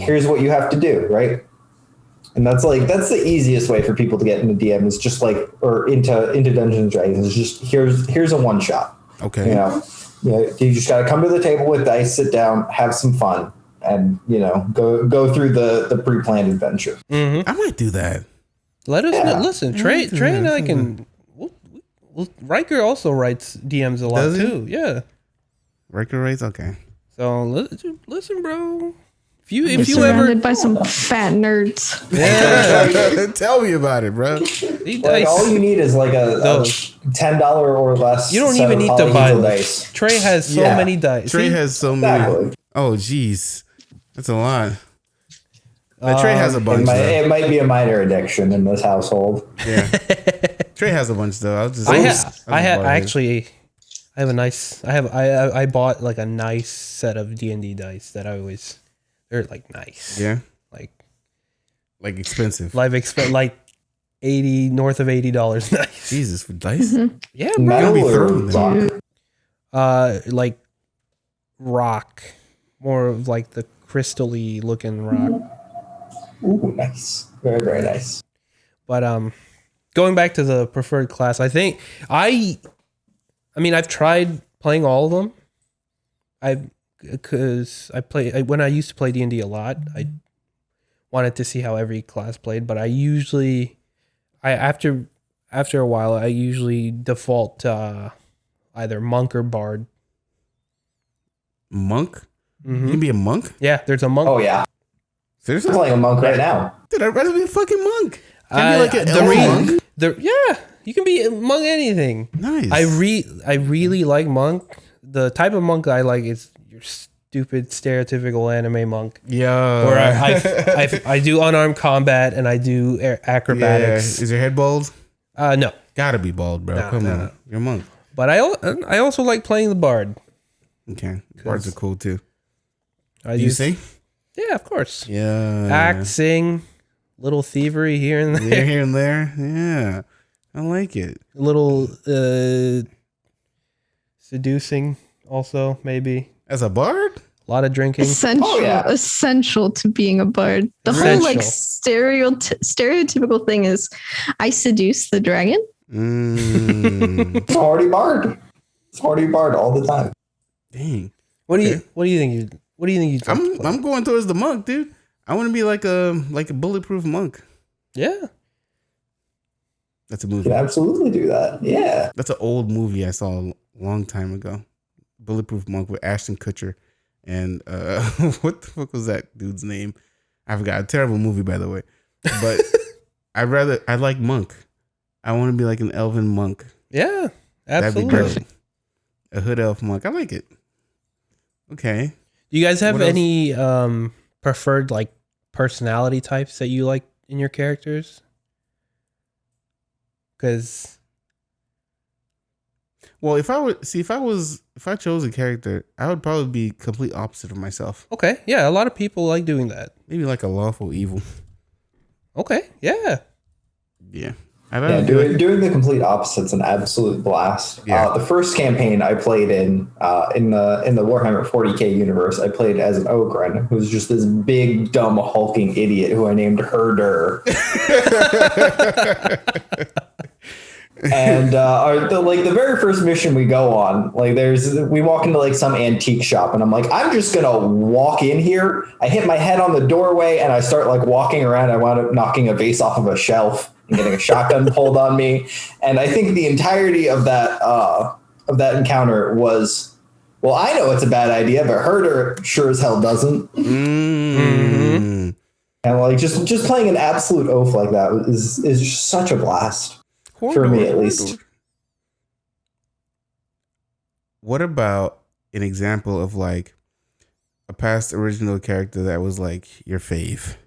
Here's what you have to do, right? And that's the easiest way for people to get into DM is just like or into Dungeons and Dragons. Is just here's a one shot. Okay. You just got to come to the table with dice, sit down, have some fun, and go through the pre-planned adventure. I might do that. Let us know. Listen, Trey and I can. Riker also writes DMs a lot too. Yeah. Riker writes? Okay. So listen, bro. If you surrounded by some fat nerds. Yeah. Tell me about it, bro. Like all you need is like a $10 or less. You don't even need to buy dice. Trey has so many dice. Trey has so many. Oh, geez. That's a lot. Trey has a bunch. It might be a minor addiction in this household. Yeah. Trey has a bunch though. I bought like a nice set of D&D dice that I always They're like nice. Yeah. Like expensive. like north of $80 nice. Jesus, for dice? Yeah, bro. Metal be or throwing them. rock? Like rock. More of like the crystal-y looking rock. Ooh, nice. Very, very nice. But going back to the preferred class, I think I've tried playing all of them. When I used to play D&D a lot, I wanted to see how every class played, but after a while I usually default to either monk or bard. Monk? Mm-hmm. You can be a monk? Yeah, there's a monk. Oh, yeah. Seriously? I'm playing a monk right now. Dude, I'd rather be a fucking monk. Can be like an elf monk? Yeah, you can be among anything. Nice. I really like monk. The type of monk I like is your stupid stereotypical anime monk. Yeah. Where I do unarmed combat and I do acrobatics. Yeah. Is your head bald? No. Gotta be bald, bro. No, Come no, on. no. You're a monk. But I also like playing the bard. Okay. Bards are cool too. Do you sing? Yeah, of course. Yeah. Act, sing, little thievery here and there. Here and there. Yeah. I like it. A little seducing also, maybe. As a bard? A lot of drinking. Essential to being a bard. The whole like stereotypical thing is I seduce the dragon. It's already bard. It's already bard all the time. Dang. What do you think I'm going towards the monk, dude. I want to be like a bulletproof monk. Yeah. That's a You movie. can absolutely do that. Yeah. That's an old movie I saw a long time ago. Bulletproof Monk with Ashton Kutcher. And what the fuck was that dude's name? I forgot. A terrible movie, by the way. But I like monk. I want to be like an elven monk. Yeah, absolutely. That'd be great. A hood elf monk. I like it. Okay. Do you guys have any preferred like personality types that you like in your characters? Because, well, if I chose a character, I would probably be complete opposite of myself. Okay, yeah, a lot of people like doing that. Maybe like a lawful evil. Okay, yeah. Yeah. Doing the complete opposite's an absolute blast. Yeah. The first campaign I played in the Warhammer 40k universe, I played as an Ogren, who's just this big, dumb, hulking idiot who I named Herder. And the very first mission we go on, we walk into like some antique shop, and I'm like, I'm just gonna walk in here. I hit my head on the doorway, and I start like walking around. I wound up knocking a vase off of a shelf and getting a shotgun pulled on me. And I think the entirety of that encounter was, well, I know it's a bad idea, but Herder sure as hell doesn't. Mm-hmm. And like just playing an absolute oaf like that is just such a blast. For me, at least. What about an example of like a past original character that was like your fave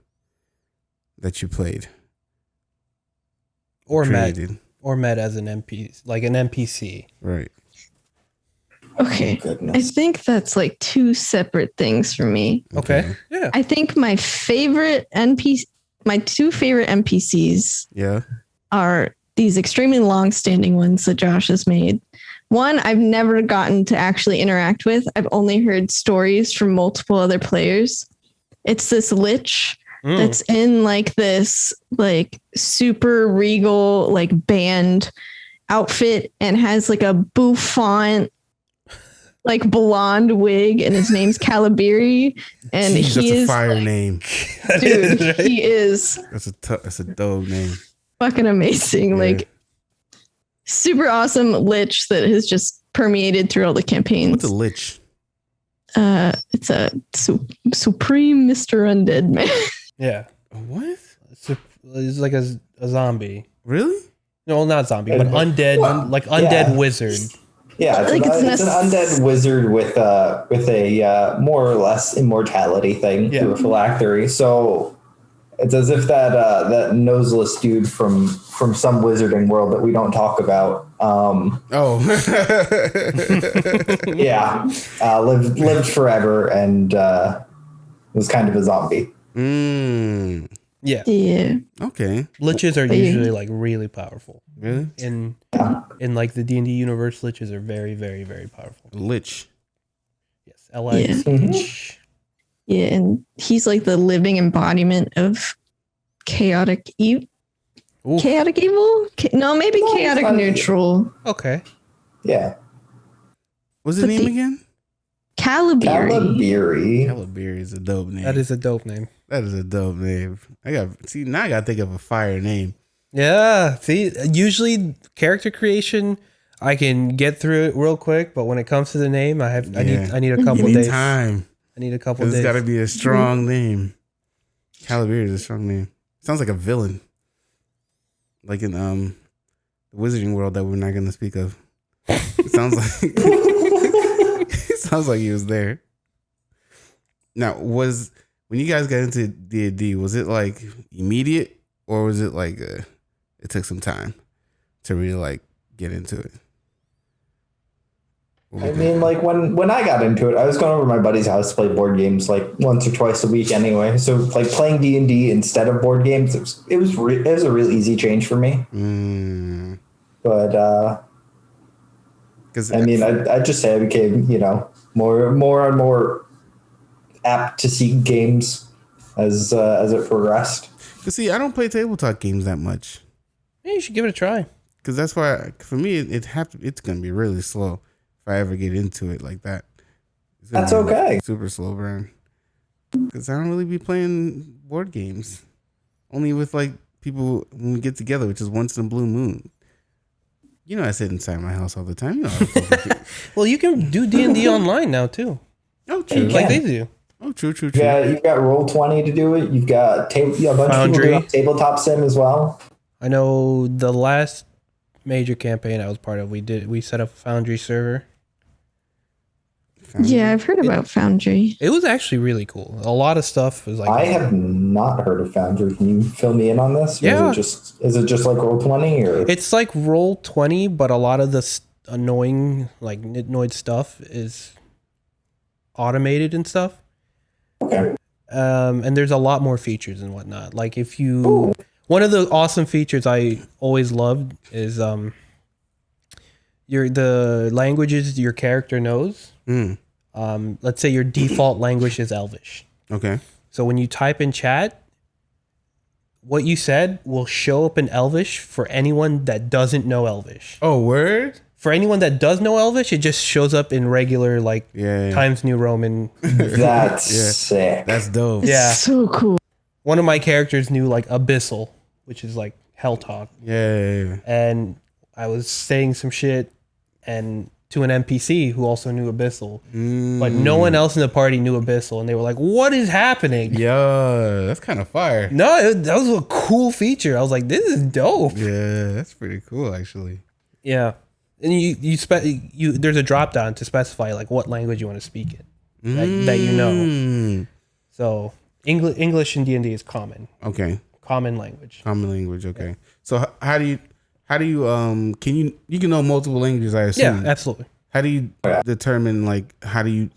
that you played or created? met as an NPC, like an NPC, right? Okay, I think that's like two separate things for me. Okay, yeah. I think my two favorite NPCs, are these extremely long-standing ones that Josh has made. One, I've never gotten to actually interact with. I've only heard stories from multiple other players. It's this lich that's in like this like super regal like band outfit and has like a bouffant like blonde wig, and his name's Calibiri, and Jeez, he is a fire name, dude. He is. That's a dope name. Fucking amazing. Like super awesome lich that has just permeated through all the campaigns. What's a lich? It's a supreme Mr. Undead man. Yeah. What? It's like a zombie. Really? No, not zombie, but undead, undead wizard. Yeah, it's an undead wizard with a more or less immortality thing through a phylactery. So it's as if that noseless dude from some wizarding world that we don't talk about. Lived forever and was kind of a zombie. Yeah. Yeah. Okay. Liches are But you- usually like really powerful. Really? In Yeah. like the D&D universe, liches are very, very, very powerful. Lich. Yes. LICH. Yeah, and he's like the living embodiment of chaotic evil. Oof. Chaotic evil? No, maybe No, it's chaotic not- neutral. Okay. Yeah. What's his But name the- again? Calibiri. Calibiri. Calibiri is a dope name. That is a dope name. That is a dope name. Now I gotta think of a fire name. Yeah. See, usually character creation, I can get through it real quick, but when it comes to the name, I need a couple You need days. time. I need a couple It's days. gotta be a strong name. Calibiri is a strong name. Sounds like a villain. Like in the Wizarding World that we're not gonna speak of. It sounds like it sounds like he was there. Now, when you guys got into D&D, was it like immediate, or was it like it took some time to really like get into it? I mean, like when I got into it, I was going over to my buddy's house to play board games like once or twice a week anyway. So like playing D&D instead of board games, it was a real easy change for me. But because I mean, I'd just say I became more and more apt to seek games as it progressed. see, I don't play tabletop games that much. Yeah, you should give it a try. Because that's why, for me, it's gonna be really slow if I ever get into it like that. It's gonna That's be okay. Super slow burn. Because I don't really be playing board games. Only with like people when we get together, which is once in a blue moon. I sit inside my house all the time. How to play the game. Well, you can do D&D online now too, Oh, true. Yeah. like they do. Oh, true. Yeah, you've got Roll20 to do it. You've got a bunch of people Foundry. doing tabletop sim as well. I know the last major campaign I was part of, we set up a Foundry server. Yeah, I've heard about Foundry. It was actually really cool. A lot of stuff was like I have not heard of Foundry. Can you fill me in on this? Yeah. Is it just like Roll20 or? It's like Roll20, but a lot of the annoying like nitnoid stuff is automated and stuff. Okay. And there's a lot more features and whatnot. Like one of the awesome features I always loved is the languages your character knows. Let's say your default language is Elvish. Okay. So when you type in chat, what you said will show up in Elvish for anyone that doesn't know Elvish. Oh, word? For anyone that does know Elvish, it just shows up in regular Yeah. Times New Roman. That's sick. That's dope. Yeah. So cool. One of my characters knew like Abyssal, which is like Hell Talk. Yeah. And I was saying some shit and to an NPC who also knew Abyssal, but no one else in the party knew Abyssal, and they were like, "What is happening?" Yeah, that's kind of fire. No, that was a cool feature. I was like, "This is dope." Yeah, that's pretty cool, actually. Yeah, and you there's a drop down to specify like what language you want to speak in that you know. So English in D&D is common. Okay. Common language. Common language. Okay. So how do you can you can know multiple languages? I assume. Yeah, absolutely. How do you determine how do you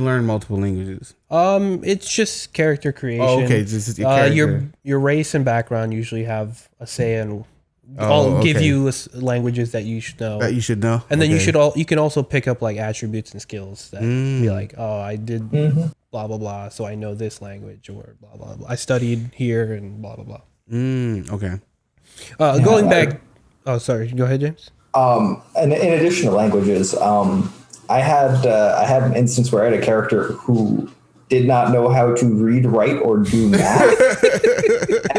learn multiple languages? It's just character creation. Oh, okay. Just your character. Your race and background usually have a say in. Oh, I'll give okay. you languages that you should know. That you should know. And then Okay. you can also pick up like attributes and skills that be like, oh, I did blah blah blah, so I know this language, or blah blah blah. I studied here and blah blah blah. Okay. Going back. Oh, sorry. Go ahead, James. And in addition to languages, I had an instance where I had a character who did not know how to read, write, or do math,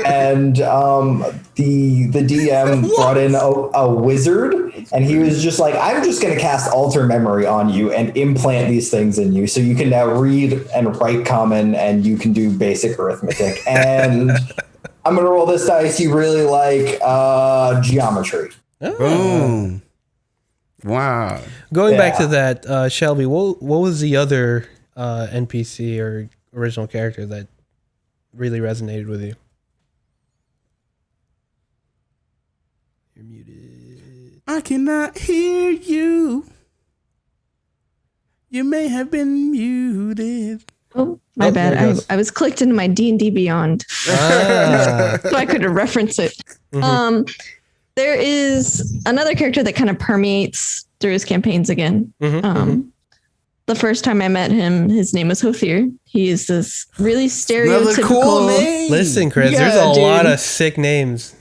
and the DM brought in a wizard, and he was just like, "I'm just going to cast Alter Memory on you and implant these things in you, so you can now read and write Common, and you can do basic arithmetic." And I'm going to roll this dice. You really like geometry. Boom. Wow. Going back to Yeah. that, Shelby, what was the other NPC or original character that really resonated with you? You're muted. I cannot hear you. You may have been muted. Oh, my Oh, there it bad. goes. I was clicked into my D&D Beyond, Ah. so I could reference it. Mhm. There is another character that kind of permeates through his campaigns again. Mhm, The first time I met him, his name was Hothir. He is this really Another stereotypical. cool name. Listen, Chris, Yeah, there's a lot dude. of sick names.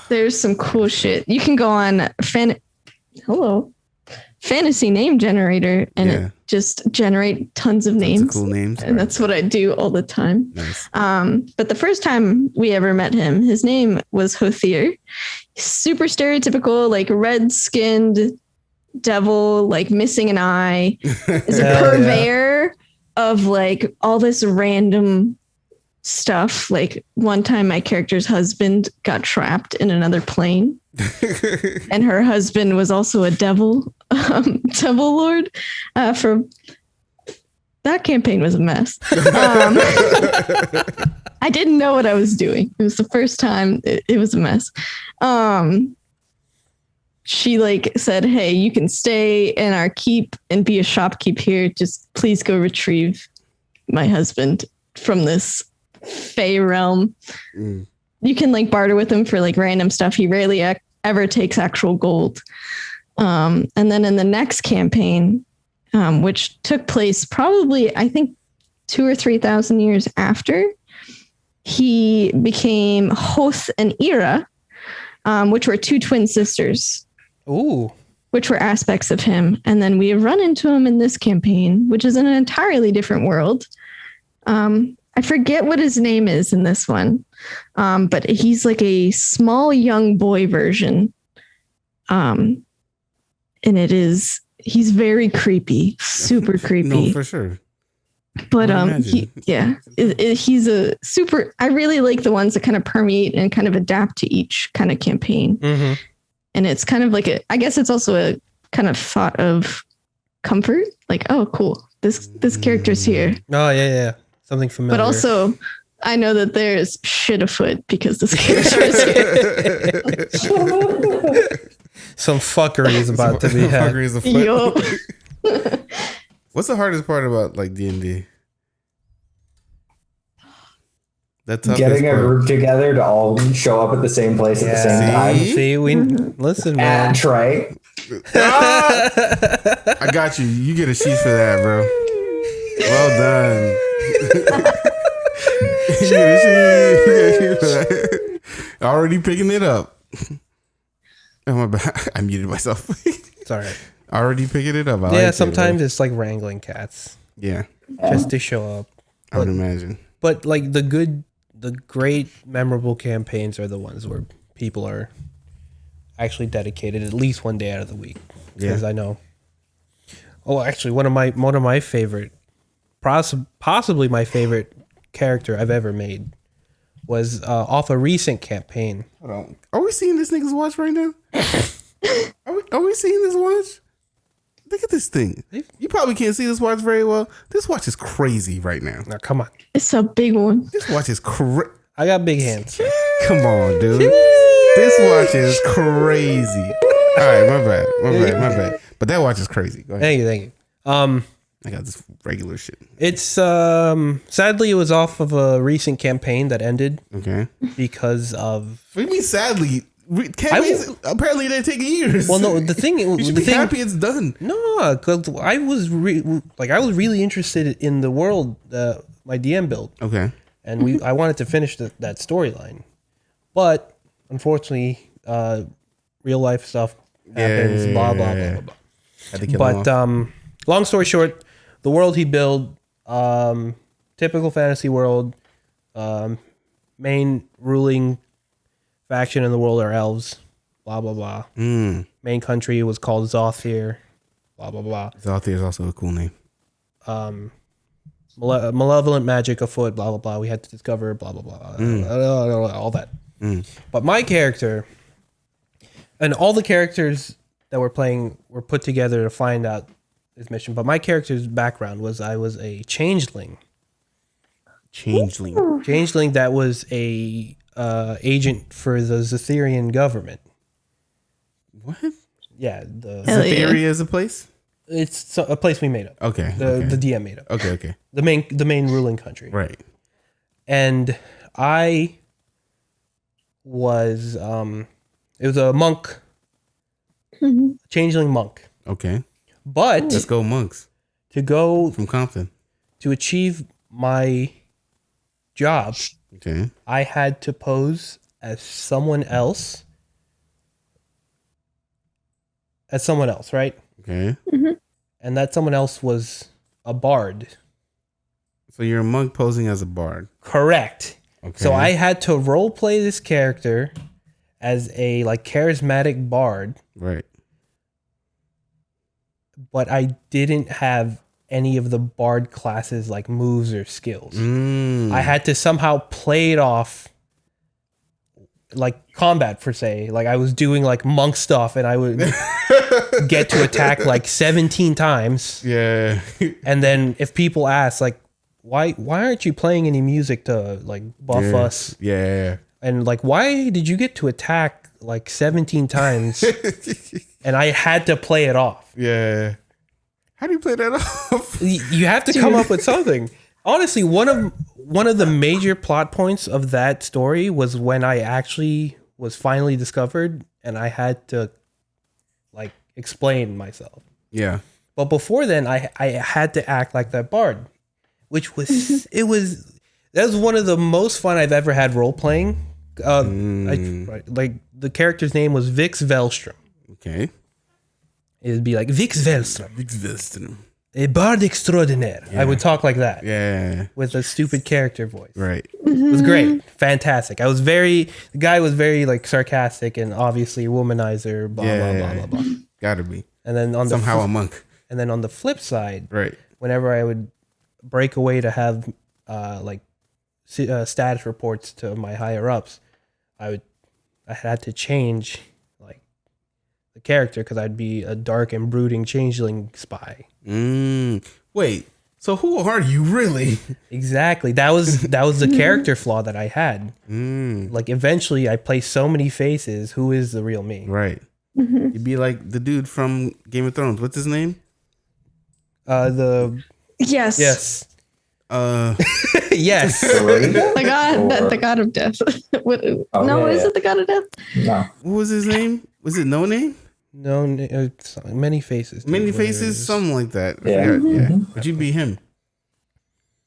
There's some cool shit. You can go on fantasy name generator and Yeah. it just generate tons of Tons names. of cool names. And that's what I do all the time. Nice. But the first time we ever met him, his name was Hothir. Super stereotypical, like red-skinned devil, like missing an eye. Is a Hell yeah. purveyor of like all this random stuff. Like one time my character's husband got trapped in another plane. And her husband was also a devil lord. For that campaign was a mess. I didn't know what I was doing. It was the first time. It was a mess. She like said, "Hey, you can stay in our keep and be a shopkeep here. Just please go retrieve my husband from this Fey realm." Mm. You can like barter with him for like random stuff. He rarely ever takes actual gold. And then in the next campaign, which took place probably, I think, 2,000 or 3,000 years after, he became Hoth and Ira, which were two twin sisters, Ooh. which were aspects of him. And then we run into him in this campaign, which is in an entirely different world. I forget what his name is in this one, but he's like a small young boy version. And he's very creepy, super creepy. No, for sure. But I imagine. he's a super. I really like the ones that kind of permeate and kind of adapt to each kind of campaign. Mm-hmm. And it's kind of like I guess it's also a kind of thought of comfort. Like, oh, cool, this character's here. Oh yeah. Something familiar. But also, I know that there's shit afoot because this character is here. Some fuckery is about to be had. Fuckery is afoot. Yup. What's the hardest part about like D&D? The toughest Getting a part. group together to all show up at the same place at the same time. See, we listen, man. And Trey. I got you. You get a sheet for that, bro. Well done. You get a sheet for that. Already picking it up. Oh my bad. I muted myself. It's all right. Already picking it up. I Yeah, like it, sometimes bro. it's like wrangling cats Yeah, just to show up. I would imagine. But like the great, memorable campaigns are the ones where people are actually dedicated at least one day out of the week. Because I know. Oh, actually, one of my favorite, possibly my favorite character I've ever made was off a recent campaign. Hold on. Are we seeing this nigga's watch right now? Are we seeing this watch? Look at this thing. You probably can't see this watch very well. This watch is crazy right now. Now, come on. It's a big one. This watch is crazy. I got big hands. Come on, dude. This watch is crazy. All right, my bad. But that watch is crazy. Go ahead. Thank you. I got this regular shit. It's sadly it was off of a recent campaign that ended Okay. because of. What do you mean sadly? Campaigns apparently they take years. Well, no, the thing. You should be happy it's done. No, because I was really interested in the world, my DM build, Okay. and I wanted to finish that storyline, but unfortunately, real life stuff happens. Blah blah blah blah blah. Had to kill him But off. long story short, the world he built, typical fantasy world, main ruling faction in the world are elves. Blah blah blah. Main country was called Zothir. Blah blah blah. Zothir is also a cool name. Malevolent magic afoot. Blah blah blah. We had to discover. Blah blah blah. All that. But my character and all the characters that we're playing were put together to find out this mission. But my character's background was I was a changeling. Changeling that was a agent for the Zothirian government. What? Yeah, the Hell yeah. Zatheria is a place? It's a place we made up. Okay. The DM made up. Okay. The main ruling country. Right. And I was it was a monk, changeling monk. Okay. But Let's go monks to go from Compton. to achieve my job, Okay. I had to pose as someone else. Right? Okay. And that someone else was a bard. So you're a monk posing as a bard. Correct. Okay. So I had to role play this character as a like charismatic bard, Right. but I didn't have any of the bard classes like moves or skills. I had to somehow play it off like combat per se. Like I was doing like monk stuff and I would get to attack like 17 times. Yeah. And then if people ask like why aren't you playing any music to like buff us? Yeah. And like why did you get to attack like 17 times? And I had to play it off. Yeah. How do you play that off? You have to come up with something. Honestly, one of the major plot points of that story was when I actually was finally discovered and I had to like explain myself. Yeah. But before then I had to act like that bard, which was that was one of the most fun I've ever had role playing. Like the character's name was Vix Velstrom. Okay. It'd be like Vix Velstrom, a bard extraordinaire. Yeah. I would talk like that. Yeah. With a stupid character voice. Right. It was great. Fantastic. The guy was very like sarcastic and obviously a womanizer, blah, blah, blah, blah, blah. Gotta be. And then on somehow a monk. And then on the flip side, right, whenever I would break away to have status reports to my higher ups, I had to change like the character because I'd be a dark and brooding changeling spy. Wait, so who are you really? Exactly. That was the character flaw that I had. Like eventually I play so many faces. Who is the real me? Right. You'd be like the dude from Game of Thrones. What's his name? Yes. Yes. The god of death. Is it the god of death? No. What was his name? Was it No Name? No, many faces. Many faces, something like that. Yeah. Yeah. Would you be him?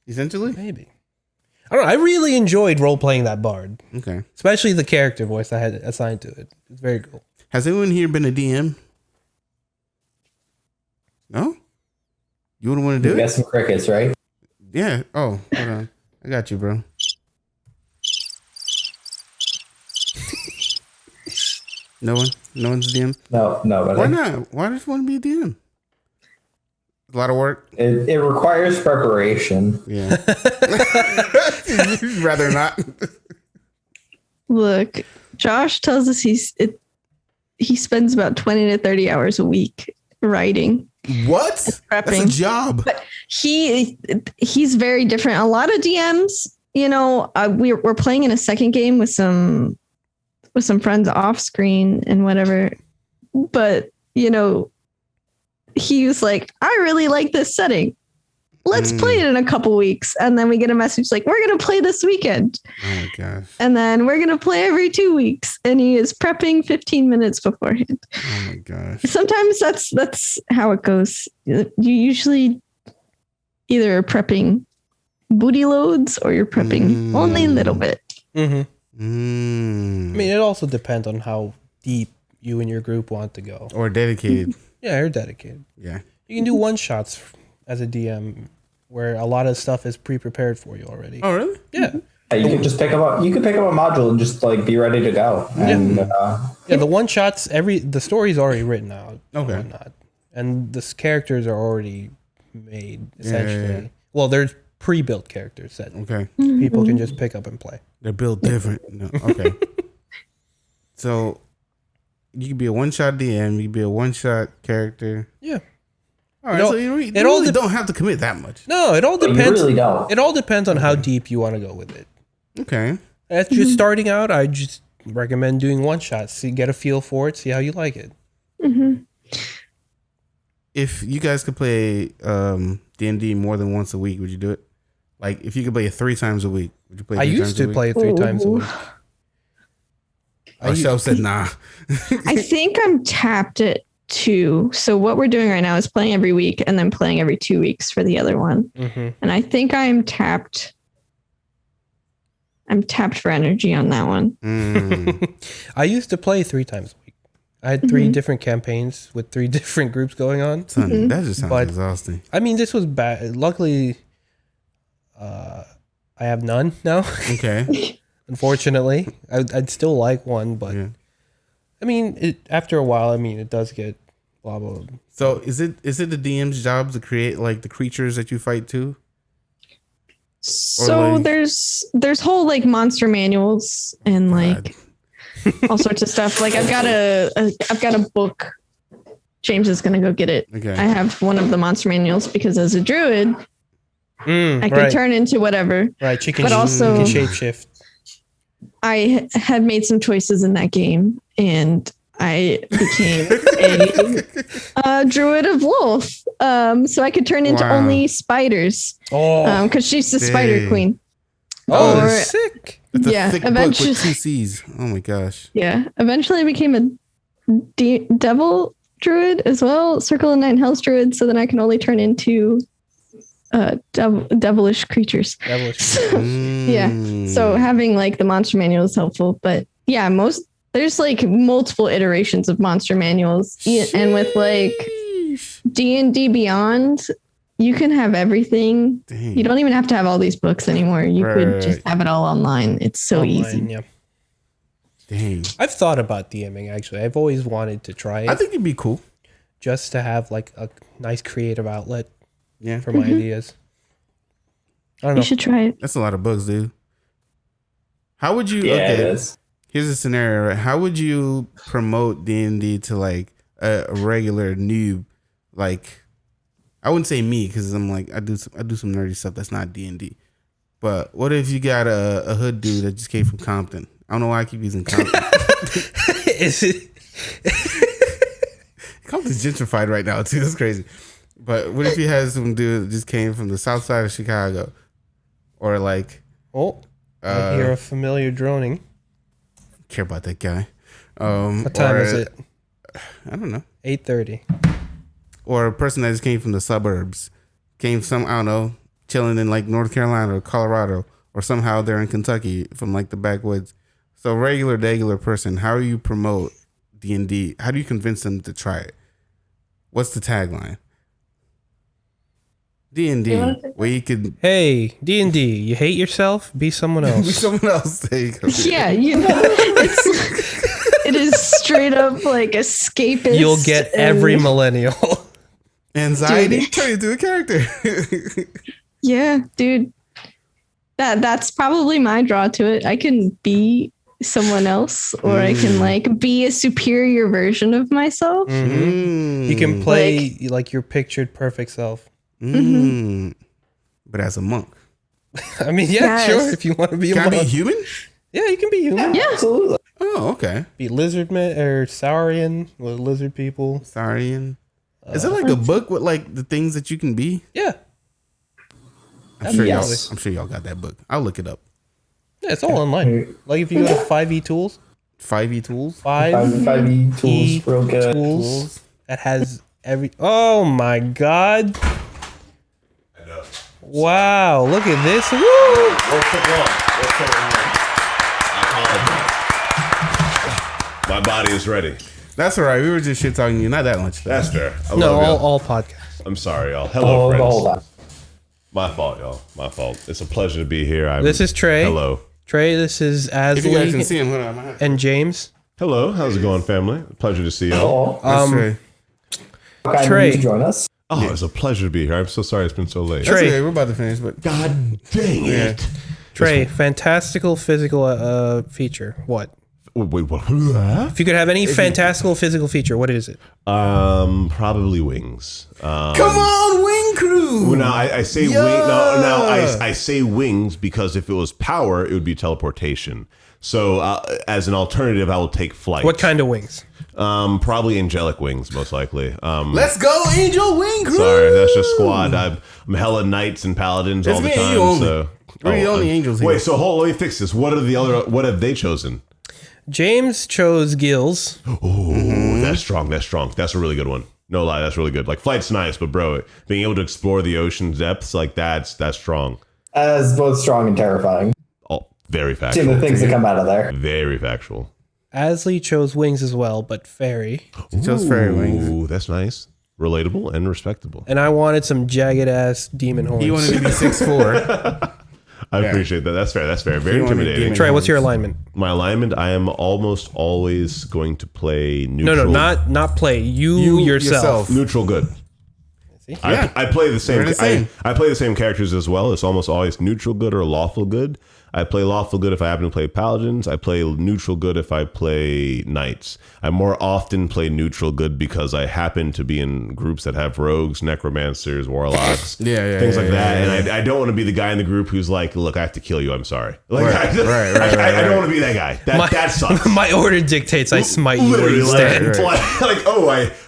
Essentially? Maybe. I don't know. I really enjoyed role playing that bard. Okay. Especially the character voice I had assigned to it. It's very cool. Has anyone here been a DM? No? You wouldn't want to do You it? got some crickets, right? Yeah. Oh, hold on. I got you, bro. No one? No one's a DM? No. But Why not? Why does one be a DM? A lot of work? It requires preparation. Yeah. You'd rather not. Look, Josh tells us he spends about 20 to 30 hours a week writing. What? That's a job. But he's very different. A lot of DMs, we're playing in a second game with some friends off screen and whatever. But, he was like, I really like this setting. Let's play it in a couple weeks. And then we get a message like, we're going to play this weekend. Oh my gosh. And then we're going to play every 2 weeks. And he is prepping 15 minutes beforehand. Oh my gosh. Sometimes that's how it goes. You usually either are prepping booty loads or you're prepping only a little bit. I mean, it also depends on how deep you and your group want to go. Or dedicated. Yeah, you're dedicated. Yeah. You can do one shots as a DM where a lot of stuff is pre-prepared for you already. Oh, really? Yeah. You can just pick up a module and just like be ready to go. And The one shots, the story's already written out. Okay. And whatnot. And the characters are already made essentially. Yeah. Well, there's pre-built characters that Okay. people can just pick up and play. They're built different. No. Okay. So you could be a one-shot DM. You could be a one-shot character. Yeah. All right. It all- So you really it all don't have to commit that much. No, it all you depends. really don't. It all depends on how deep you want to go with it. Okay. As just starting out, I just recommend doing one shots. See, get a feel for it, see how you like it. if you guys could play D&D more than once a week, would you do it? Like, if you could play it 3 times a week, would you play? I used to play it 3 times a week. Shelf said nah. I think I'm tapped at 2. So what we're doing right now is playing every week and then playing every 2 weeks for the other one. Mm-hmm. And I think I'm tapped. I'm tapped for energy on that one. I used to play 3 times a week. I had 3 different campaigns with 3 different groups going on. Son, that just sounds exhausting. I mean, this was bad. Luckily, I have none now. Okay. Unfortunately, I'd still like one, but Yeah. I mean, after a while, I mean, it does get blah blah. So is it the DM's job to create like the creatures that you fight too? So like- there's whole like monster manuals and like all sorts of stuff. Like I've got a book. James is gonna go get it. Okay. I have one of the monster manuals because as a druid, I could right, turn into whatever. right. She can, but also- can shapeshift. I had made some choices in that game, and I became a druid of wolf. So I could turn into Wow. only spiders. Oh, Because she's the spider Dang. queen. oh, or- sick. It's a Yeah, thick book eventually- with 2 C's. Oh my gosh. Yeah. Eventually I became a devil druid as well, Circle of Nine Hells druid, so then I can only turn into devilish creatures. Devilish. Yeah. So having like the monster manual is helpful, but yeah, there's like multiple iterations of monster manuals, and with like D&D Beyond, you can have everything. Dang. You don't even have to have all these books anymore. You could Right. just have it all online. It's so Online, easy. Yeah. Dang. I've thought about DMing actually. I've always wanted to try it I think it'd be cool. just to have like a nice creative outlet Yeah. for my ideas. I don't You know. should try it. That's a lot of books, dude. How would you? Yeah, it Okay. is. Here's a scenario. Right? How would you promote D&D to like a regular noob? Like, I wouldn't say me because I'm like I do some nerdy stuff that's not D&D. But what if you got a hood dude that just came from Compton? I don't know why I keep using Compton. Is it? Compton's gentrified right now too. That's crazy. But what if you had some dude that just came from the south side of Chicago, or like Oh, I hear a familiar droning. care about that guy? What time is it? I don't know. 8:30. Or a person that just came from the suburbs, I don't know, chilling in like North Carolina or Colorado, or somehow they're in Kentucky from like the backwoods. So regular person, how do you promote D&D? How do you convince them to try it? What's the tagline? D&D, where you could Hey, D&D, you hate yourself? Be someone be else. someone else. There you go. Yeah, it is straight up like escapist. You'll get every millennial. Anxiety, Dude. turn into a character. Yeah, dude. That's probably my draw to it. I can be someone else, or I can like be a superior version of myself. You can play like your pictured perfect self. But as a monk. I mean, yeah, Yes. sure. If you want to be a Can I monk. be human? Yeah, you can be human. Yeah. Absolutely. Oh, okay. Be lizard man or saurian with lizard people. Sorry. Is it like a book with like the things that you can be? Yeah. I'm sure Yes. y'all got that book. I'll look it up. Yeah, it's all online. Like if you go to 5e tools, 5e tools. 5e tools, real good. tools that has every. Oh my god! Wow, look at this! Woo! My body is ready. That's all right. We were just shit talking you. Not that much. That's fair. I No, love y'all. all podcasts. I'm sorry, y'all. Hello, friends. Hold on. My fault, y'all. My fault. It's a pleasure to be here. This is Trey. Hello. Trey, this is If you guys can Asley see him, hold on. I might have- and James. Hello. How's it going, family? Pleasure to see y'all. Oh, That's right. kind Trey. of you to join us. Oh, it's a pleasure to be here. I'm so sorry it's been so late. That's Trey. okay. We're about to finish, but God dang it. Trey, fantastical physical feature. What? Wait, what? If you could have any fantastical physical feature, what is it? Probably wings. come on, Wing Crew. Well, now I say Yeah. wing. No, I say wings because if it was power, it would be teleportation. So as an alternative, I will take flight. What kind of wings? Probably angelic wings, most likely. Let's go, Angel Wing Crew. Sorry, that's just squad. I'm hella knights and paladins all the me and time. you only. So We're the only angels here. Wait, so let me fix this. What are the other? What have they chosen? James chose gills. Oh, that's strong. That's strong. That's a really good one. No lie, that's really good. Like flight's nice, but bro, being able to explore the ocean's depths, like that's strong. As both strong and terrifying. Oh, very factual. Seeing the things that come out of there. Very factual. Asley chose wings as well, but fairy. He chose fairy wings. Ooh, that's nice. Relatable and respectable. And I wanted some jagged ass demon horns. He wanted to be 6'4". I appreciate that. That's fair. That's fair. Very intimidating. Trey, what's your alignment? My alignment, I am almost always going to play neutral. No, not play. You yourself. Neutral good. See? I play the same. We're the same. I play the same characters as well. It's almost always neutral good or lawful good. I play lawful good if I happen to play paladins. I play neutral good if I play knights. I more often play neutral good because I happen to be in groups that have rogues, necromancers, warlocks, things like that. And I don't want to be the guy in the group who's like, "Look, I have to kill you. I'm sorry." Like, I don't want to be that guy. That sucks. My order dictates I smite you where you stand.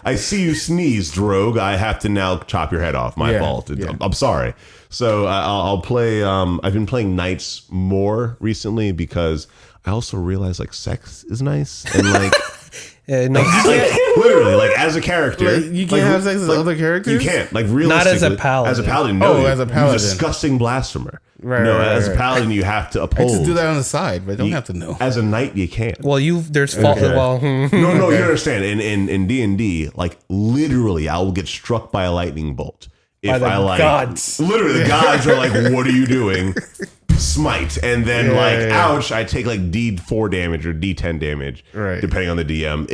I see you sneezed, rogue. I have to now chop your head off. My fault. I'm sorry. So I'll play. I've been playing knights more recently because I also realize like sex is nice and like. Literally, like as a character, like, you can't have sex with other characters. You can't, like realistically, not as a paladin. As a paladin, no. As a paladin, you disgusting blasphemer. Right. As a paladin, you have to I uphold. just do that on the side, but I don't have to know. As a knight, you can't. Well, there's fault. Okay. Well, no, you understand. In D&D, like literally, I will get struck by a lightning bolt if I like. Gods. Literally, the gods are like, "What are you doing?" Smite, and then ouch! I take like D4 damage or D10 damage, depending on the DM.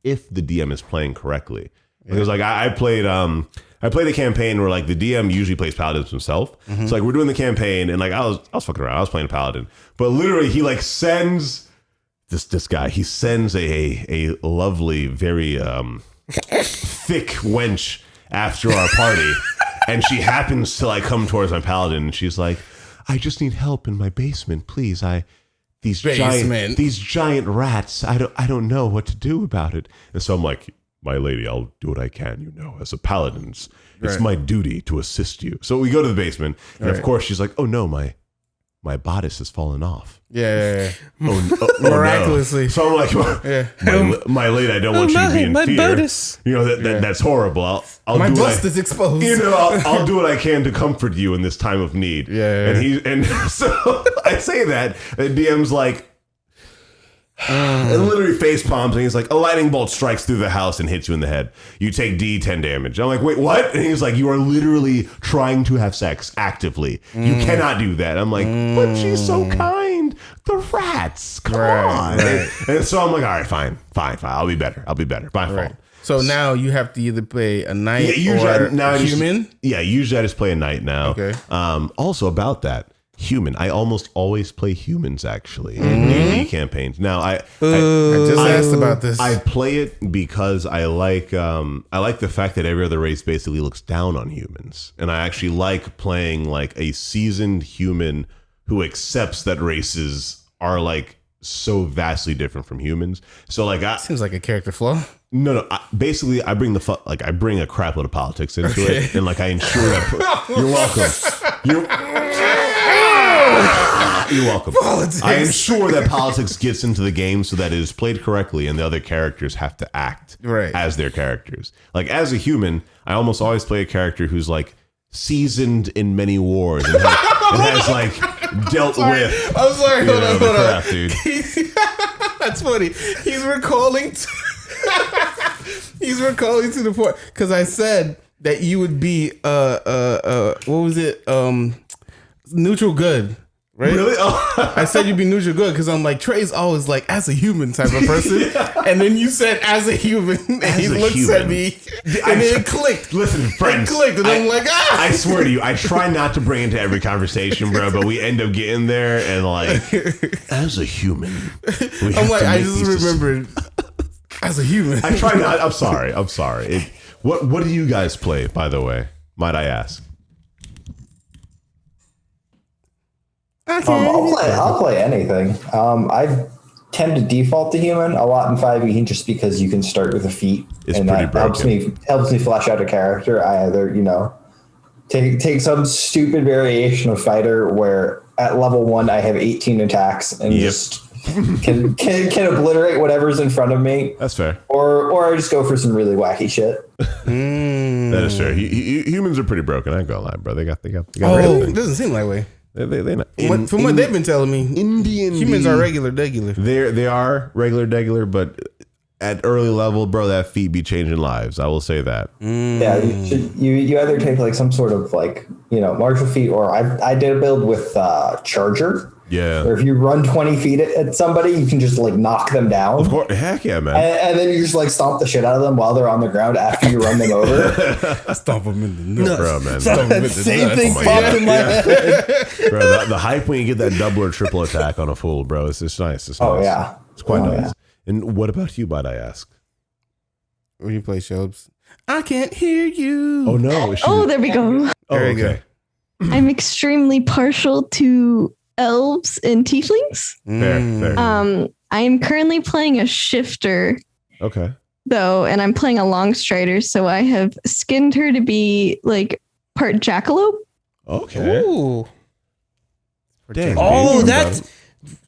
If the DM is playing correctly, because like I played a campaign where like the DM usually plays paladins himself. So like we're doing the campaign and like I was fucking around. I was playing a paladin, but literally he like sends this guy. He sends a lovely, very thick wench after our party, and she happens to like come towards my paladin, and she's like, "I just need help in my basement, please. These giant rats. I don't know what to do about it." And so I'm like, "My lady, I'll do what I can. As a paladin's, it's my duty to assist you." So we go to the basement, and of course she's like, "Oh no, my bodice has fallen off." Miraculously. No. So I'm like, my lady, I don't want you to be in fear. Bodice. That's horrible. I'll my do bust is exposed. I'll do what I can to comfort you in this time of need. And so I say that, and DM's like, and literally face palms, and he's like, "A lightning bolt strikes through the house and hits you in the head. You take D10 damage." I'm like, "Wait, what?" And he's like, "You are literally trying to have sex actively. You cannot do that." I'm like, "But she's so kind. The rats, come on." And so I'm like, "All right, fine. I'll be better. My fault." So now you have to either play a knight or a human. Usually I just play a knight now. Okay. Also about that. Human. I almost always play humans actually in D&D campaigns. Now I just asked about this. I play it because I like the fact that every other race basically looks down on humans, and I actually like playing like a seasoned human who accepts that races are like so vastly different from humans. So like seems like a character flaw. No. Basically, I bring I bring a crap load of politics into it, and like I ensure that. You're welcome. You're welcome. Politics. I ensure that politics gets into the game so that it is played correctly, and the other characters have to act as their characters. Like as a human, I almost always play a character who's like seasoned in many wars and has like dealt with. I'm sorry. Hold on. Crap, dude. That's funny. He's recalling. He's recalling to the point because I said that you would be what was it? Neutral good. Right? Really? Oh. I said you'd be neutral good because I'm like, Trey's always like as a human type of person. And then you said as a human, and he looks at me, and then it clicked. Listen, friends. It clicked, and I'm like, I swear to you, I try not to bring it into every conversation, bro, but we end up getting there, and like, as a human. I'm like, I just remembered as a human. I try not. I'm sorry. What do you guys play, by the way? Might I ask? I'll play anything. tend to default to human a lot in 5e just because you can start with a feat. It's and pretty that broken. helps me flesh out a character. I either, take some stupid variation of fighter where at level 1 I have 18 attacks and just can obliterate whatever's in front of me. That's fair. Or I just go for some really wacky shit. That is fair. Humans are pretty broken. I ain't gonna lie, bro. They got Oh, everything. it doesn't seem that way. They not, From what they've been telling me, Indian humans are regular. They are regular, but at early level, bro, that feat be changing lives. I will say that. Yeah, you either take like some sort of like martial feat, or I did a build with charger. Yeah. Or if you run 20 feet at somebody, you can just like knock them down. Of course, heck yeah, man. And then you just like stomp the shit out of them while they're on the ground after you run them over. Stomp them in the nuts. Bro, man. That same thing popped in my head. Bro, the hype when you get that double or triple attack on a fool, bro, it's just nice. It's Oh nice. yeah, It's quite nice. Yeah. And what about you, might I ask? When you play Shelbs, I can't hear you. Oh no. Oh, there we go. There you go. okay. I'm extremely partial to elves and tieflings. Fair. I am currently playing a shifter Okay. though, and I'm playing a long strider, so I have skinned her to be like part jackalope. Okay. Ooh. Dang, Oh, dude.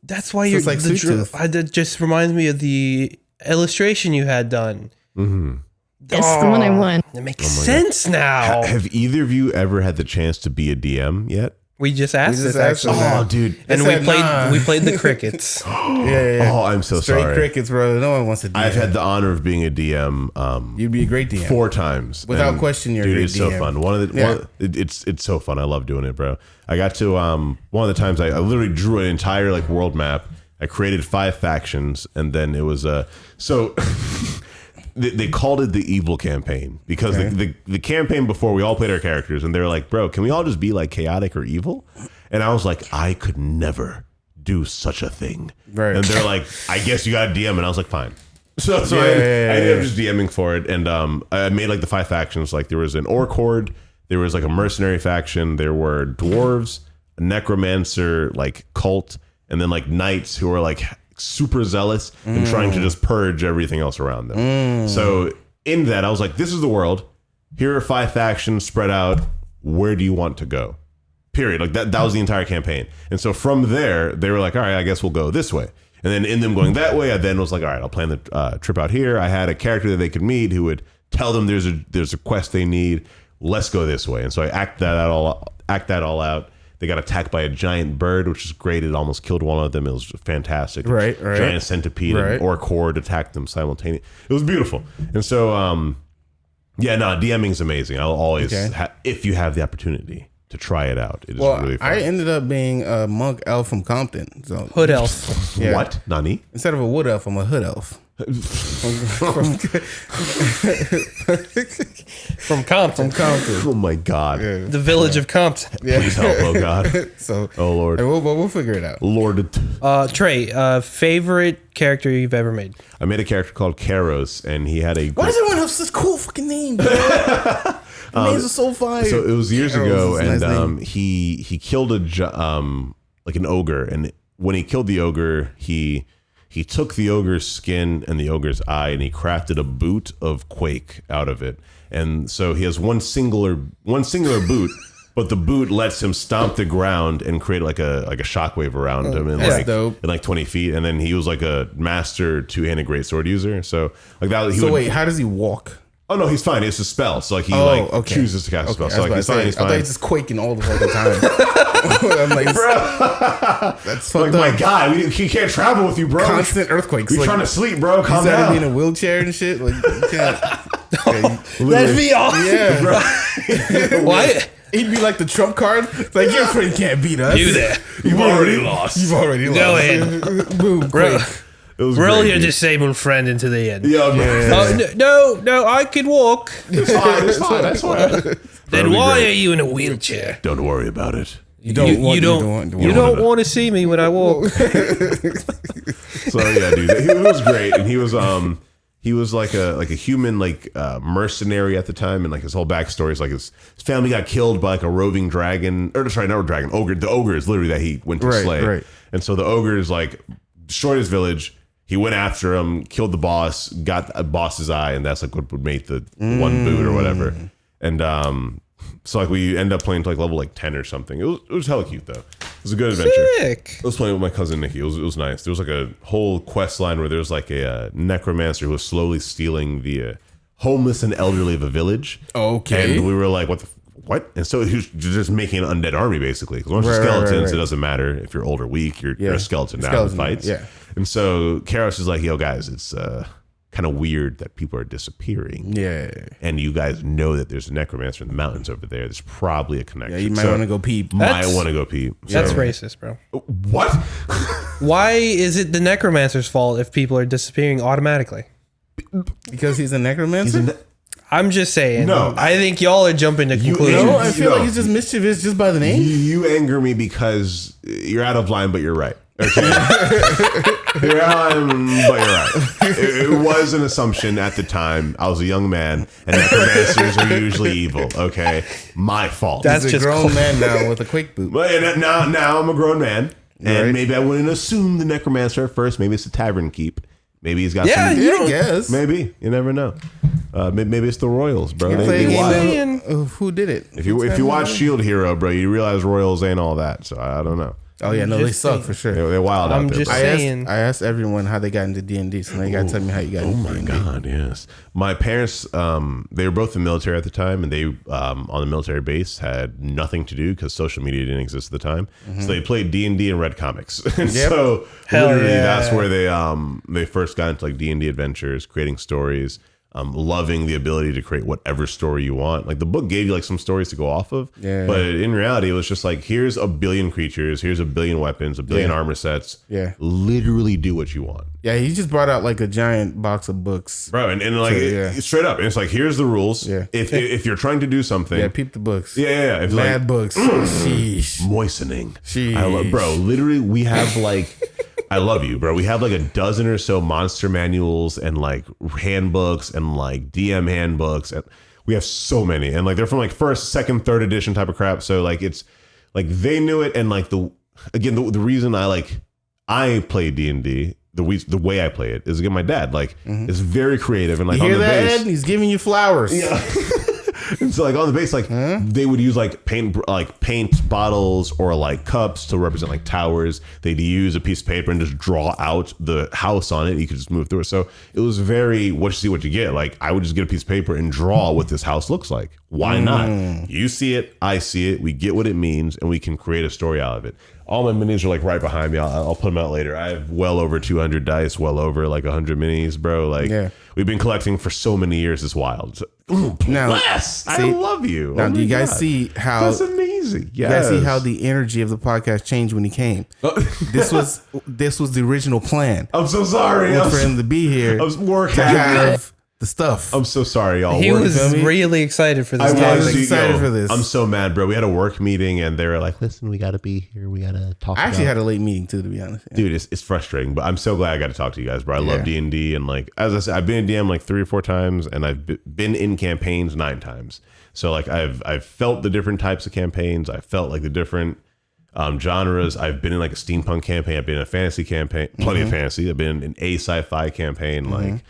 that's why So you're it's like Sweet Tooth. that just reminds me of the illustration you had done. Mm-hmm. That's the one I want. It makes Oh my sense now. Have either of you ever had the chance to be a DM yet? We just asked We just this asked actually. them. Oh, dude. And They said nah. we played the crickets. Yeah. Oh, I'm so Straight sorry. crickets, bro. No one wants to do I've that. had the honor of being a DM You'd be a great DM. 4 times. Without And, question, you're a dude, great it's so DM. fun. It's so fun. I love doing it, bro. I got to one of the times I literally drew an entire like world map. I created 5 factions, and then it was so they called it the evil campaign because the campaign before we all played our characters, and they were like, bro, can we all just be like chaotic or evil? And I was like, I could never do such a thing. Right. And they're like, I guess you got a DM, and I was like, fine. So I ended up just DMing for it, and I made like the 5 factions. Like there was an orc horde, there was like a mercenary faction, there were dwarves, a necromancer like cult, and then like knights who are like super zealous and trying to just purge everything else around them. So in that, I was like, this is the world. Here are 5 factions spread out. Where do you want to go? Period. Like that was the entire campaign. And so from there, they were like, all right, I guess we'll go this way. And then in them going that way, I then was like, all right, I'll plan the trip out here. I had a character that they could meet who would tell them there's a quest they need. Let's go this way. And so I act that all out. They got attacked by a giant bird, which is great. It almost killed one of them. It was fantastic. Right. Giant centipede and orc horde attacked them simultaneously. It was beautiful. And so, DMing is amazing. I'll always, if you have the opportunity to try it out, it is really fun. I ended up being a monk elf from Compton. So Hood elf. Yeah. What? Nani? Instead of a wood elf, I'm a hood elf. From Compton. Oh my God. The village of Compton. Please help, oh God. So, Oh Lord. we'll figure it out. Lord. Trey, favorite character you've ever made? I made a character called Karos, and he had a Why does everyone have such cool fucking names? The names are so fire. So it was years Karos ago, is a nice and name. he killed like an ogre, and when he killed the ogre, he took the ogre's skin and the ogre's eye, and he crafted a boot of Quake out of it. And so he has one singular boot, but the boot lets him stomp the ground and create like a shockwave around him in That's dope. 20 feet. And then he was like a master 2-handed greatsword user. So like that. Wait, how does he walk? Oh no, he's fine. It's a spell. So like he chooses to cast a spell. So like he's fine. He's I thought fine. he's just quaking all the fucking time. I'm like, bro, that's fucked Like, up. my God, he can't travel with you, bro. Constant earthquakes. You're like, trying to sleep, bro. Calm he's gotta down. be in a wheelchair and shit. Like, you can't. That'd be awesome. Yeah, bro. What? He'd be like the trump card. Like, your friend can't beat us. You there. You've already lost. You've already lost. Go ahead. Boom, Bro, quake. It was roll great, your dude. disabled friend into the end. Yeah, No, I can walk. it's fine. It's fine. That's fine. Then That'll be why great. are you in a wheelchair? Don't worry about it. You don't want to see me when I walk. So yeah, dude, it was great, and he was like a human mercenary at the time, and like his whole backstory is like his family got killed by like a roving dragon, or sorry, not a dragon, ogre. The ogre is literally that he went to slay, right. and so the ogre is like destroyed his village. He went after him, killed the boss, got a boss's eye, and that's like what would make the one boot or whatever. And so like we end up playing to like level like 10 or something. It was hella cute though. It was a good adventure. Sick. I was playing with my cousin Nikki. It was nice. There was like a whole quest line where there was like a necromancer who was slowly stealing the homeless and elderly of a village. Okay. And we were like, what? And so he was just making an undead army basically. Because once you're skeletons, it doesn't matter if you're old or weak. You're a skeleton now in fights. Yeah. And so Karos is like, yo guys, it's kind of weird that people are disappearing. Yeah. And you guys know that there's a necromancer in the mountains over there. There's probably a connection. Yeah, you might want to go peep. Might want to go peep. That's racist, bro. What? Why is it the necromancer's fault if people are disappearing automatically? Because he's a necromancer? I'm just saying. No. I think y'all are jumping to conclusions. No, I feel like he's just mischievous just by the name. You anger me because you're out of line, but you're right. Okay. You're out of line, but you're right. It was an assumption at the time. I was a young man, and necromancers are usually evil. Okay, my fault. That's He's a just grown man now with a quick boot. But now I'm a grown man, and Right. maybe I wouldn't assume the necromancer at first. Maybe it's a tavern keep. Maybe he's got Yeah, some. you Yeah, I don't- guess. Maybe you never know. Maybe it's the Royals, bro. You They- play a they game wild. of who did it? If you watch Shield Hero, bro, you realize Royals ain't all that. So I don't know. Oh yeah, no, they Just suck saying. for sure. They're wild I'm out there. just bro. saying. I asked everyone how they got into D&D, so now you gotta tell me how you got Oh into my D&D. God, yes. My parents, they were both in the military at the time, and they on the military base had nothing to do because social media didn't exist at the time. So they played D&D and read comics. And so Hell literally, yeah. that's where they first got into like D&D adventures, creating stories. Loving the ability to create whatever story you want. Like the book gave you like some stories to go off of, Yeah. but in reality, it was just like, here's a billion creatures, here's a billion weapons, a billion armor sets. Yeah. Literally do what you want. Yeah, he just brought out like a giant box of books. Bro, and like Yeah. straight up, and it's like, here's the rules. Yeah. If you're trying to do something, Yeah, peep the books. yeah. If Mad like books. Sheesh. moistening, Sheesh. bro. Literally, we have like, I love you, bro. We have like a dozen or so monster manuals and like handbooks and like DM handbooks, and we have so many, and like they're from like first, second, third edition type of crap. So like it's like they knew it, and like the reason I play D&D. The way I play it is again my dad like is very creative and like You on hear the that, base. Ed? He's giving you flowers. Yeah. And so like on the base, like they would use like paint bottles or like cups to represent like towers. They'd use a piece of paper and just draw out the house on it. You could just move through it. So it was very what you see, what you get. Like I would just get a piece of paper and draw what this house looks like. Why not? You see it, I see it. We get what it means, and we can create a story out of it. All my minis are like right behind me. I'll put them out later. I have well over 200 dice, well over like 100 minis, bro. Like we've been collecting for so many years. It's wild. So, Now, bless. I love you. Now, Oh do you my guys God. see how? That's amazing. You guys see how the energy of the podcast changed when he came? This was the original plan. I'm so sorry. Was for him to be here I was working. to have the stuff. I'm so sorry, y'all. He Work- was really excited for this topic. excited for this. I'm so mad, bro. We had a work meeting and they were like, listen, we got to be here. We got to talk. I actually about had a late meeting too, to be honest. Dude, it's frustrating, but I'm so glad I got to talk to you guys, bro. I love Yeah. D&D, and like as I said, I've been in DM like 3 or 4 times, and I've been in campaigns 9 times. So like I've felt the different types of campaigns. I felt like the different genres. I've been in like a steampunk campaign. I've been in a fantasy campaign, plenty of fantasy. I've been in a sci-fi campaign. Like,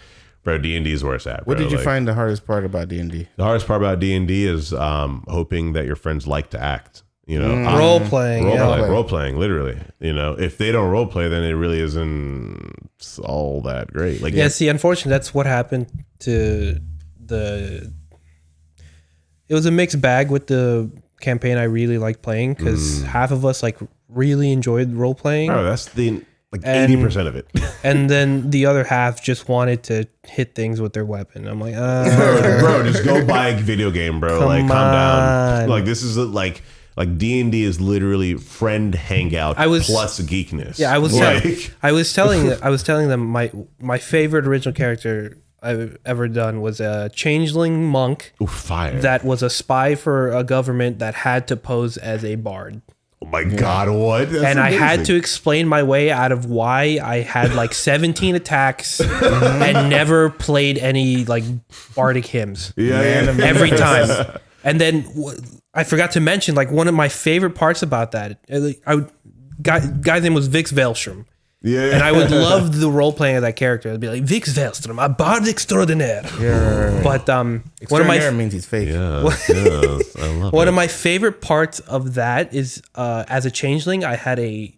bro, D&D is where it's at. What bro. did you Like, find the hardest part about D&D? The hardest part about D&D is hoping that your friends like to act. You know, Role playing. role playing, literally. You know, if they don't role play, then it really isn't all that great. Like, Yeah, see, unfortunately, that's what happened to it was a mixed bag with the campaign I really liked playing, because half of us like really enjoyed role playing, bro, that's the like And- 80% of it. and then the other half just wanted to hit things with their weapon. I'm like, Bro, just go buy a video game, bro. Come like, calm down. on. Like, this is like D&D is literally friend hangout plus geekness. Yeah, I was like, I was telling them my favorite original character I've ever done was a changeling monk ooh, fire. that was a spy for a government that had to pose as a bard. Oh my God, what? That's And I had amazing. to explain my way out of why I had like 17 attacks and never played any like bardic hymns Yeah, every time. And then I forgot to mention like one of my favorite parts about that. Guy's name was Vix Velstrom. Yeah. And I would love the role playing of that character. It'd be like Vix Velstrom, a bard extraordinaire. Yeah. But one of my Extraordinaire means he's fake. Yeah, I love one it. of my favorite parts of that is as a changeling, I had a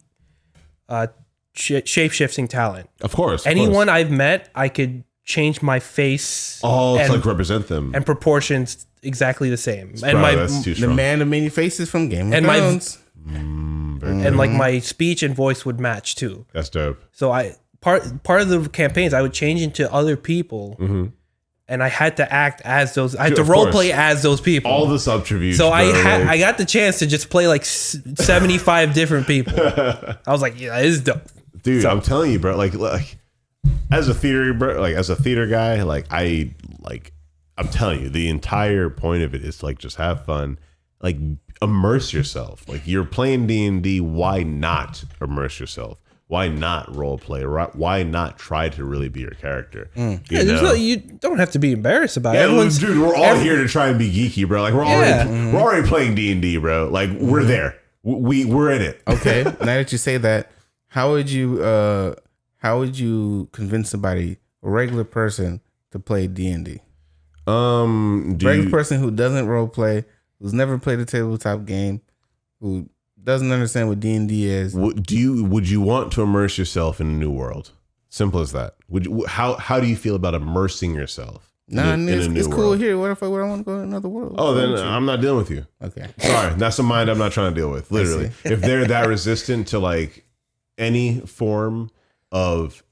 shape-shifting talent. Of course. Anyone I've met, I could change my face. Oh, it's and, like represent them. and proportions exactly the same. Bro, And my that's too The strong. man of many faces from Game of And my- Thrones. and like my speech and voice would match too. That's dope. So I part of the campaigns I would change into other people, and I had to act as those. I had Dude, to of role course. play as those people. All the subterfuge. so bro, I got the chance to just play like 75 different people. I was like, yeah, this is dope. dude, I'm telling you, bro. Like as a theater, bro. Like as a theater guy, I'm telling you, the entire point of it is like just have fun, like immerse yourself. Like you're playing D&D, why not immerse yourself? Why not role play? Why not try to really be your character? Yeah, you don't have to be embarrassed about it. Yeah, Everyone's, dude, we're all here to try and be geeky, bro. Like we're already playing D&D, bro. Like we're there. We're in it. Okay, now that you say that, how would you convince somebody, a regular person, to play D&D? Regular person who doesn't role play, who's never played a tabletop game, who doesn't understand what D&D is. Would you want to immerse yourself in a new world? Simple as that. How do you feel about immersing yourself? It's cool here. What if I want to go to another world? Oh, then I'm not dealing with you. Okay. Sorry, that's a mind I'm not trying to deal with. Literally, if they're that resistant to like any form of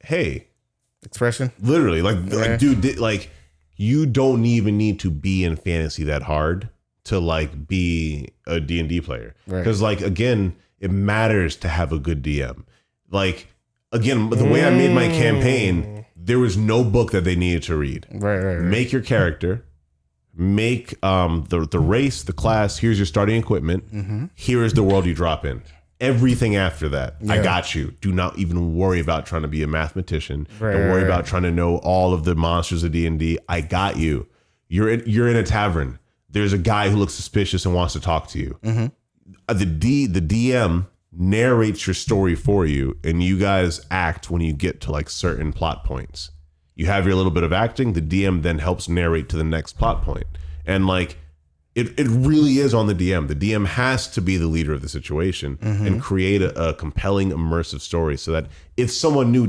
expression, literally, like dude, like you don't even need to be in fantasy that hard to like be a D&D player, because like again, it matters to have a good DM. Like again, the way I made my campaign, there was no book that they needed to read. Right. Make your character, make the race, the class. Here's your starting equipment. Here is the world you drop in. Everything after that, I got you. Do not even worry about trying to be a mathematician. Don't worry about trying to know all of the monsters of D&D. I got you. You're in a tavern. There's a guy who looks suspicious and wants to talk to you. The DM narrates your story for you, and you guys act when you get to like certain plot points. You have your little bit of acting. The DM then helps narrate to the next plot point, and like it really is on the DM. The DM has to be the leader of the situation and create a compelling, immersive story, so that if someone new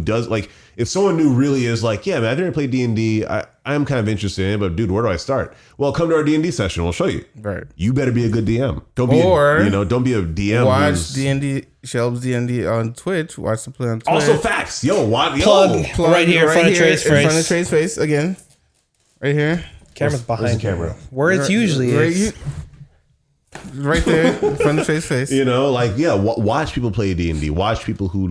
really is like, yeah, man, I've never played D&D. I'm kind of interested in it, but dude, where do I start? Well, come to our D&D session. We'll show you. Right. You better be a good DM. Don't be a DM. Watch D&D, Shelb's D&D on Twitch. Watch the play on Twitch. Also facts. Plug right here in front of Trey's face. In front of Trey's face again. Right here. Camera's behind the camera? Where it usually is. Right there in front of Trey's face. Watch people play D&D. Watch people who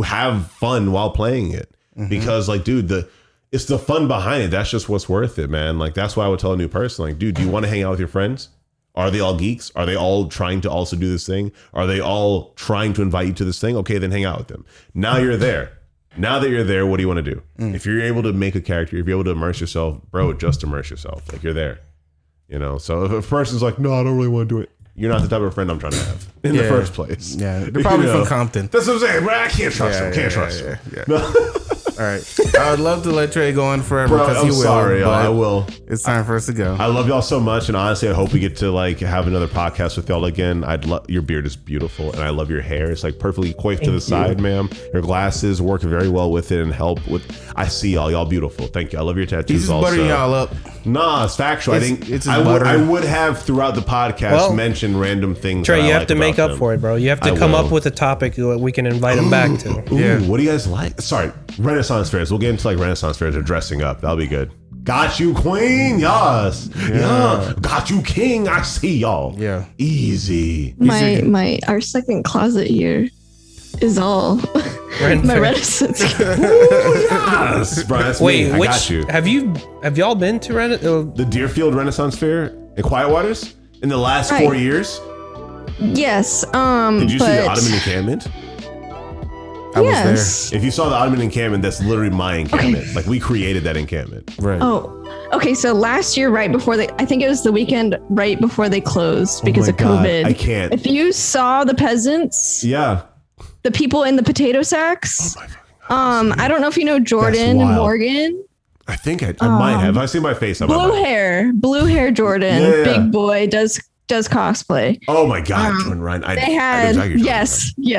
have fun while playing it. Because like, dude, it's the fun behind it. That's just what's worth it, man. Like, that's why I would tell a new person, like, dude, do you want to hang out with your friends? Are they all geeks? Are they all trying to also do this thing? Are they all trying to invite you to this thing? Okay, then hang out with them. Now you're there. Now that you're there, what do you want to do? If you're able to make a character, if you're able to immerse yourself, bro, just immerse yourself. Like, you're there. So if a person's like, no, I don't really want to do it, you're not the type of friend I'm trying to have in the first place. Yeah, they're probably from Compton. That's what I'm saying, bro. I can't trust him. Can't trust him. Yeah. All right. I would love to let Trey go on forever because he will. Sorry, I will. It's time for us to go. I love y'all so much, and honestly, I hope we get to like have another podcast with y'all again. Your beard is beautiful, and I love your hair. It's like perfectly coiffed to the side, ma'am. Your glasses work very well with it and help with. I see y'all beautiful. Thank you. I love your tattoos. He's just buttering y'all up. Nah, it's factual. It's I would have throughout the podcast mentioned random things. Trey, you have to make up for it, bro. You have to come up with a topic that we can invite him back to. What do you guys like? Sorry, Renaissance fairs. We'll get into like Renaissance fairs or dressing up. That'll be good. Got you, queen. Yes. Yeah. Got you, king. I see y'all. Yeah. Easy. Our second closet here is all my Renaissance. Yes, bro. That's me. I got you. Have y'all been to the Deerfield Renaissance Fair in Quietwaters in the last 4 years? Yes. Did you see the Ottoman encampment? I was there. If you saw the Ottoman encampment, that's literally my encampment. Okay. Like, we created that encampment. Right. Oh, okay. So last year, right before I think it was the weekend right before they closed because of COVID. I can't. If you saw the peasants. Yeah. the people in the potato sacks. Oh my fucking God. I don't know if you know Jordan and Morgan. I think I might have. I see my face on blue hair Jordan, big boy, does cosplay. Oh my God, Jordan Ryan. Yes. He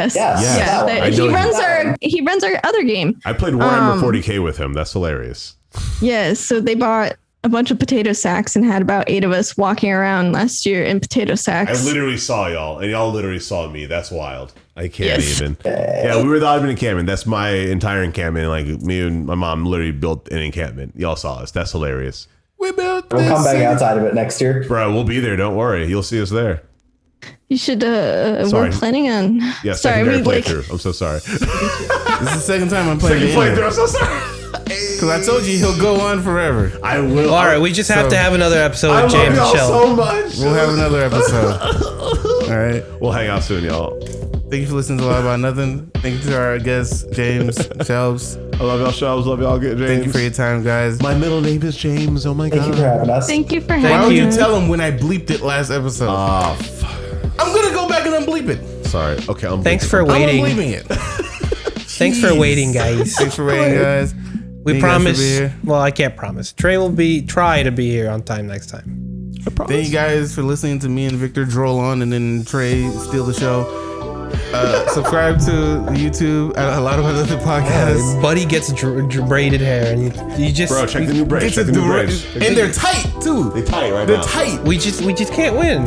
runs our other game. I played Warhammer 40K with him. That's hilarious. Yes, so they bought a bunch of potato sacks and had about 8 of us walking around last year in potato sacks. I literally saw y'all, and y'all literally saw me. That's wild. I can't even. Yeah, we were the Ottoman encampment. That's my entire encampment. Like, me and my mom literally built an encampment. Y'all saw us. That's hilarious. We built. We'll come back outside of it next year, bro. We'll be there. Don't worry. You'll see us there. You should. We're planning on. Yeah, secondary playthrough. I'm so sorry. This is the second time I'm playing. Second playthrough. I'm so sorry. Because I told you he'll go on forever. I will. All right, we just have to have another episode with James and Shelbi. So much. We'll have another episode. All right. We'll hang out soon, y'all. Thank you for listening to A Lot About Nothing. Thank you to our guests, James, Shelbs. I love y'all, Shelbs. Love y'all, James. Thank you for your time, guys. My middle name is James. Oh my God. Thank you for having us. Thank you for having us. Why would you tell him when I bleeped it last episode? Oh, fuck. I'm going to go back and unbleep it. Sorry. Okay, I'm Thanks for waiting. I'm unbleeping it. Thanks for waiting, guys. Thanks for waiting, guys. We promise. Well, I can't promise. Trey will try to be here on time next time. Thank you guys for listening to me and Victor droll on and then Trey steal the show. Subscribe to YouTube at A Lot of Other Podcasts. Buddy gets braided hair, and you just bro, check the new braids. Check the new braids. And they're tight too. They tight right they're now. They're tight. We just can't win.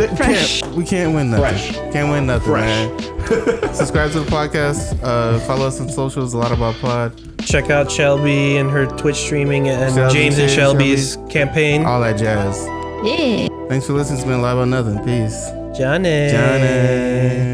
We can't win nothing. Fresh. Can't win nothing, Fresh. man. Subscribe to the podcast. Follow us on socials. A Lot About Pod. Check out Shelbi and her Twitch streaming and James and Shelby's campaign. All that jazz. Yeah. Thanks for listening to me. A Lot About Nothing. Peace. Johnny.